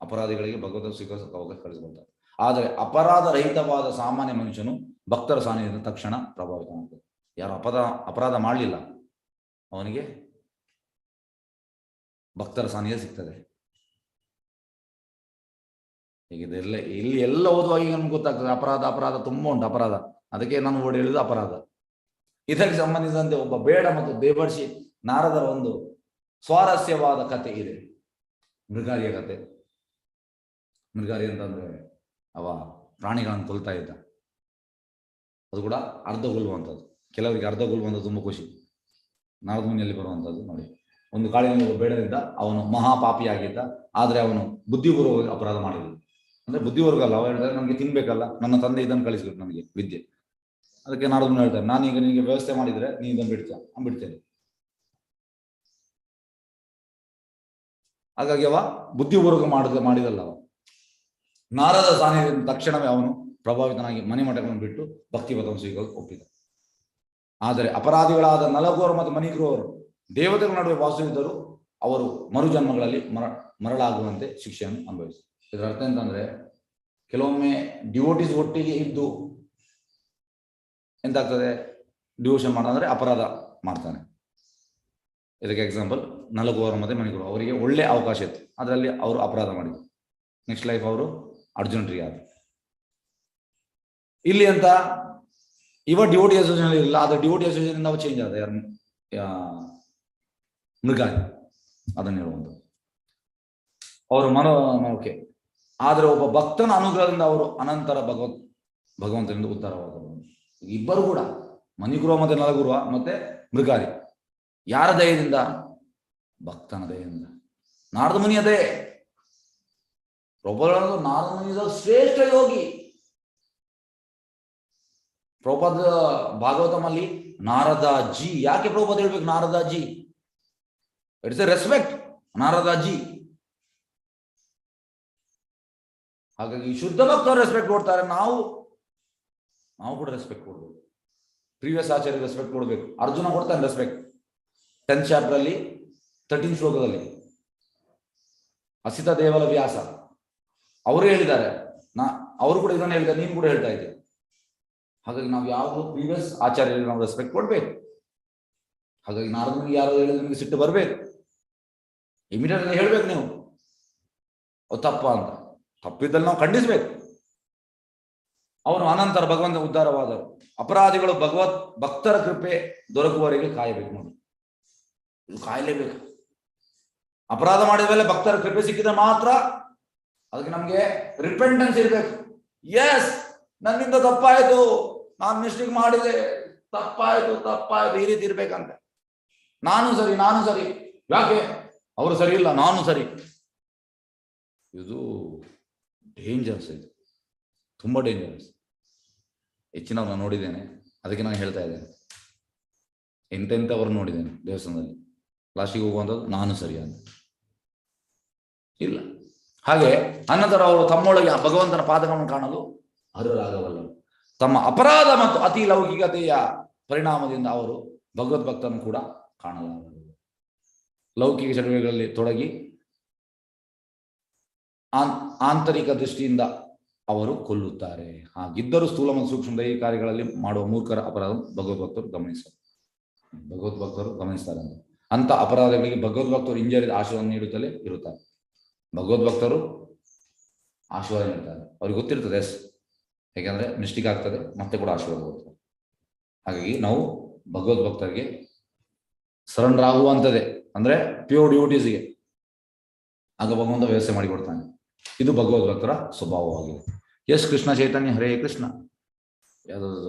ಅಪರಾಧಿಗಳಿಗೆ ಭಗವದ್ ಸ್ವೀಕರಿಸುವ ಅವಕಾಶ ಕಳೆದುಕೊಳ್ತಾರೆ. ಆದರೆ ಅಪರಾಧ ರಹಿತವಾದ ಸಾಮಾನ್ಯ ಮನುಷ್ಯನು ಭಕ್ತರ ಸಾನ್ನಿಧ್ಯದಿಂದ ತಕ್ಷಣ ಪ್ರಭಾವಿತನಾಗ್ತದೆ. ಯಾರು ಅಪರಾಧ ಮಾಡಲಿಲ್ಲ ಅವನಿಗೆ ಭಕ್ತರ ಸಾನ್ನಿಧ್ಯ ಸಿಗ್ತದೆ. ಹೀಗಿದೆಲ್ಲ ಇಲ್ಲಿ ಎಲ್ಲ ಓದುವಾಗ ಈಗ ನಮ್ಗೆ ಗೊತ್ತಾಗ್ತದೆ ಅಪರಾಧ ತುಂಬಾ ಉಂಟು ಅಪರಾಧ. ಅದಕ್ಕೆ ನಾನು ಓಡಿ ಹೇಳಿದ ಅಪರಾಧ. ಇದಕ್ಕೆ ಸಂಬಂಧಿಸಿದಂತೆ ಒಬ್ಬ ಬೇಡ ಮತ್ತು ದೇವರ್ಷಿ ನಾರದರ ಒಂದು ಸ್ವಾರಸ್ಯವಾದ ಕತೆ ಇದೆ, ಮೃಗಾರಿಯ ಕತೆ. ಮೃಗಾರಿ ಅಂತಂದ್ರೆ ಅವ ಪ್ರಾಣಿಗಳನ್ನು ಕೊಲ್ತಾ ಇದ್ದ. ಅದು ಕೂಡ ಅರ್ಧಗೊಲ್ಲುವಂಥದ್ದು. ಕೆಲವರಿಗೆ ಅರ್ಧಗೊಲ್ಲುವಂಥದ್ದು ತುಂಬಾ ಖುಷಿ. ನಾರದ ಮುನಿಯಲ್ಲಿ ಬರುವಂಥದ್ದು ನೋಡಿ. ಒಂದು ಕಾಡಿನಲ್ಲಿ ಒಬ್ಬ ಬೇಡನಿದ್ದ, ಅವನು ಮಹಾಪಾಪಿಯಾಗಿದ್ದ. ಆದ್ರೆ ಅವನು ಬುದ್ಧಿಪೂರ್ವಕ ಅಪರಾಧ ಮಾಡಿಲ್ಲ. ಅಂದ್ರೆ ಬುದ್ಧಿಪೂರ್ವಕ ಅಲ್ಲ, ಅವ ಹೇಳ್ತಾರೆ ನಮ್ಗೆ ತಿನ್ಬೇಕಲ್ಲ, ನನ್ನ ತಂದೆ ಇದನ್ನು ಕಳಿಸ್ಬೇಕು ನನಗೆ ವಿದ್ಯೆ. ಅದಕ್ಕೆ ನಾರದ ಮುನಿ ಹೇಳ್ತಾರೆ, ನಾನೀಗ ನಿನಗೆ ವ್ಯವಸ್ಥೆ ಮಾಡಿದ್ರೆ ನೀ ಇದನ್ನು ಬಿಡ್ತೇನೆ. ಹಾಗಾಗಿ ಅವ ಬುದ್ಧಿಪೂರ್ವಕ ಮಾಡಿದಲ್ಲ. ಅವ ನಾರದ ಸಾನ್ನಿಧ್ಯದಿಂದ ತಕ್ಷಣವೇ ಅವನು ಪ್ರಭಾವಿತನಾಗಿ ಮನೆ ಮಠಗಳನ್ನು ಬಿಟ್ಟು ಭಕ್ತಿಪಥವನ್ನು ಸ್ವೀಕರಿಸಲು ಒಪ್ಪಿದ. ಆದರೆ ಅಪರಾಧಿಗಳಾದ ನಲಗೋರು ಮತ್ತು ಮಣಿಗ್ರೋರು ದೇವತೆಗಳ ನಡುವೆ ವಾಸಿಸಿದ್ದರು. ಅವರು ಮರುಜನ್ಮಗಳಲ್ಲಿ ಮರಳಾಗುವಂತೆ ಶಿಕ್ಷೆಯನ್ನು ಅನುಭವಿಸಿದರು. ಇದರ ಅರ್ಥ ಎಂತಂದ್ರೆ ಕೆಲವೊಮ್ಮೆ ಡಿವೋಟಿಸ್ ಒಟ್ಟಿಗೆ ಇದ್ದು ಎಂತಾಗ್ತದೆ, ಡಿವೋಷನ್ ಮಾಡಂದ್ರೆ ಅಪರಾಧ ಮಾಡ್ತಾನೆ. ಇದಕ್ಕೆ ಎಕ್ಸಾಂಪಲ್ ನಲಗೋರು ಮತ್ತೆ ಮಣಿಗ್ರೋರು. ಅವರಿಗೆ ಒಳ್ಳೆ ಅವಕಾಶ ಇತ್ತು, ಅದರಲ್ಲಿ ಅವರು ಅಪರಾಧ ಮಾಡಿದ್ರು. ನೆಕ್ಸ್ಟ್ ಲೈಫ್ ಅವರು ಅರ್ಜುನರಿಗೆ ಆದ್ರು. ಇಲ್ಲಿ ಅಂತ ಇವ ಡಿವೋಟಿ ಅಸೋಸಿಯೇಷನ್ ಇರಲಿಲ್ಲ, ಆದ್ರೆ ಡಿವೋಟಿ ಅಸೋಸಿಯೇಷನ್ ನಾವು ಚೇಂಜ್ ಆದ ಮೃಗಾರಿ ಅದನ್ನ ಹೇಳುವಂತ ಅವರು ಓಕೆ. ಆದ್ರೆ ಒಬ್ಬ ಭಕ್ತನ ಅನುಗ್ರಹದಿಂದ ಅವರು ಅನಂತರ ಭಗವಂತನಿಂದ ಉದ್ಧಾರವಾದರು. ಇಬ್ಬರು ಕೂಡ ಮಣಿಗುರುವ ಮತ್ತೆ ನಲಗುರುವ ಮತ್ತೆ ಮೃಗಾರಿ ಯಾರ ದಯದಿಂದ? ಭಕ್ತನ ದಯದಿಂದ. ನಾರದ ಮುನಿಯ ದಯೆ. ಪ್ರಭುಪಾದ ನಾರದ ಮುನಿಯ ಶ್ರೇಷ್ಠ ಯೋಗಿ. ಪ್ರಭುಪಾದ ಭಾಗವತಮಲ್ಲಿ ನಾರದಾಜಿ. ಯಾಕೆ ಪ್ರಭುಪಾದ ಹೇಳ್ಬೇಕು Naradaji? It's a respect, Naradaji. ಹಾಗಾಗಿ ಶುದ್ಧ ಭಕ್ತರು ರೆಸ್ಪೆಕ್ಟ್ ಕೊಡ್ತಾರೆ, ನಾವು ಕೂಡ ರೆಸ್ಪೆಕ್ಟ್ ಕೊಡ್ಬೇಕು. ಪ್ರೀವಿಯಸ್ ಆಚಾರ್ಯ ರೆಸ್ಪೆಕ್ಟ್ ಕೊಡ್ಬೇಕು. ಅರ್ಜುನ ಕೊಡ್ತಾನೆ ರೆಸ್ಪೆಕ್ಟ್. 10th ಚಾಪ್ಟರ್ ಅಲ್ಲಿ 13th ಶ್ಲೋಕದಲ್ಲಿ ಅಸಿತ ದೇವಲ ವ್ಯಾಸ ಅವರು ಹೇಳಿದ್ದಾರೆ, ಅವರು ಕೂಡ ಇದನ್ನು ಹೇಳಿದ್ದಾರೆ, ನೀನು ಕೂಡ ಹೇಳ್ತಾ ಇದ್ದೆ. ಹಾಗಾಗಿ ನಾವು ಯಾವುದು ಪ್ರೀವಿಯಸ್ ಆಚಾರ್ಯರಿಗೆ ನಾವು ರೆಸ್ಪೆಕ್ಟ್ ಕೊಡ್ಬೇಕು. ಹಾಗಾಗಿ ನಾರದ ಮುನಿಗೆ ಯಾರು ಹೇಳಿದ್ರೆ ನಿಮಗೆ ಸಿಟ್ಟು ಬರಬೇಕು, ಇಮಿಡಿಯೇಟ್ ಹೇಳ್ಬೇಕು ನೀವು ತಪ್ಪ ಅಂತ. ತಪ್ಪಿದ್ದಲ್ಲಿ ನಾವು ಖಂಡಿಸ್ಬೇಕು. ಅವನು ಅನಂತರ ಭಗವಂತ ಉದ್ಧಾರವಾದರು. ಅಪರಾಧಿಗಳು ಭಕ್ತರ ಕೃಪೆ ದೊರಕುವವರೆಗೆ ಕಾಯಬೇಕು. ನೋಡಿ, ಇದು ಕಾಯಲೇಬೇಕು. ಅಪರಾಧ ಮಾಡಿದ ಮೇಲೆ ಭಕ್ತರ ಕೃಪೆ ಸಿಕ್ಕಿದ್ರೆ ಮಾತ್ರ ಅದಕ್ಕೆ ನಮ್ಗೆ ರಿಪೆಂಟೆನ್ಸ್ ಇರ್ಬೇಕು. ಎಸ್, ನನ್ನಿಂದ ತಪ್ಪಾಯ್ತು, ನಾನು ಮಿಸ್ಟೇಕ್ ಮಾಡಿದೆ, ತಪ್ಪಾಯ್ತು, ಈ ರೀತಿ ಇರ್ಬೇಕಂತ. ನಾನು ಸರಿ, ಯಾಕೆ ಅವರು ಸರಿ ಇಲ್ಲ, ನಾನು ಸರಿ. ಇದು ಡೇಂಜರ್ಸ್, ಇದು ತುಂಬಾ ಡೇಂಜರಸ್. ಹೆಚ್ಚಿನವ್ರನ್ನ ನೋಡಿದ್ದೇನೆ, ಅದಕ್ಕೆ ನಾನು ಹೇಳ್ತಾ ಇದ್ದೇನೆ. ಎಂತೆಂಥವ್ರು ನೋಡಿದ್ದೇನೆ ದೇವಸ್ಥಾನದಲ್ಲಿ. ಲಾಸ್ಟಿಗೆ ಹೋಗುವಂಥದ್ದು ನಾನು ಸರಿ ಅಂತ ಇಲ್ಲ. ಹಾಗೆ ಅನಂತರ ಅವರು ತಮ್ಮೊಳಗೆ ಭಗವಂತನ ಪಾದಗಳನ್ನು ಕಾಣಲು ಅರ್ಹರಾಗಬಲ್ಲರು. ತಮ್ಮ ಅಪರಾಧ ಮತ್ತು ಅತಿ ಲೌಕಿಕತೆಯ ಪರಿಣಾಮದಿಂದ ಅವರು ಭಗವದ್ಭಕ್ತರನ್ನು ಕೂಡ ಕಾಣಲಾರರು. ಲೌಕಿಕ ಚಟುವಟಿಕೆಗಳಲ್ಲಿ ತೊಡಗಿ ಆಂತರಿಕ ದೃಷ್ಟಿಯಿಂದ ಅವರು ಕೊಲ್ಲುತ್ತಾರೆ. ಹಾಗಿದ್ದರೂ ಸ್ಥೂಲ ಮತ್ತು ಸೂಕ್ಷ್ಮ ದೈಹಿಕ ಕಾರ್ಯಗಳಲ್ಲಿ ಮಾಡುವ ಮೂರ್ಖರ ಅಪರಾಧ ಭಗವದ್ಭಕ್ತರು ಗಮನಿಸ್ತಾರೆ ಅಂತ ಅಪರಾಧಗಳಿಗೆ ಭಗವದ್ಭಕ್ತರು ಹಿಂಜರಿದ ಆಶೀರ್ವಾದ ನೀಡುತ್ತಲೇ ಇರುತ್ತಾರೆ. ಭಗವದ್ಭಕ್ತರು ಆಶೀರ್ವಾದ ನೀಡ್ತಾರೆ, ಅವ್ರಿಗೆ ಗೊತ್ತಿರ್ತದೆ ಯಾಕೆಂದ್ರೆ ಮಿಸ್ಟೇಕ್ ಆಗ್ತದೆ, ಮತ್ತೆ ಕೂಡ ಆಶೀರ್ವಾದ ಕೊಡ್ತಾರೆ. ಹಾಗಾಗಿ ನಾವು ಭಗವದ್ಭಕ್ತರಿಗೆ ಸರೆಂಡರ್ ಆಗುವಂಥದ್ದೇ, ಅಂದ್ರೆ ಪ್ಯೂರ್ ಡ್ಯೂಟೀಸ್ಗೆ ಆಗ ಭಗವಂತ ವ್ಯವಸ್ಥೆ ಮಾಡಿಕೊಡ್ತಾನೆ. ಇದು ಭಗವದ್ಭಕ್ತರ ಸ್ವಭಾವವಾಗಿದೆ. ಎಸ್ ಕೃಷ್ಣ ಚೈತನ್ಯ ಹರೇ ಕೃಷ್ಣ. ಯಾವ್ದು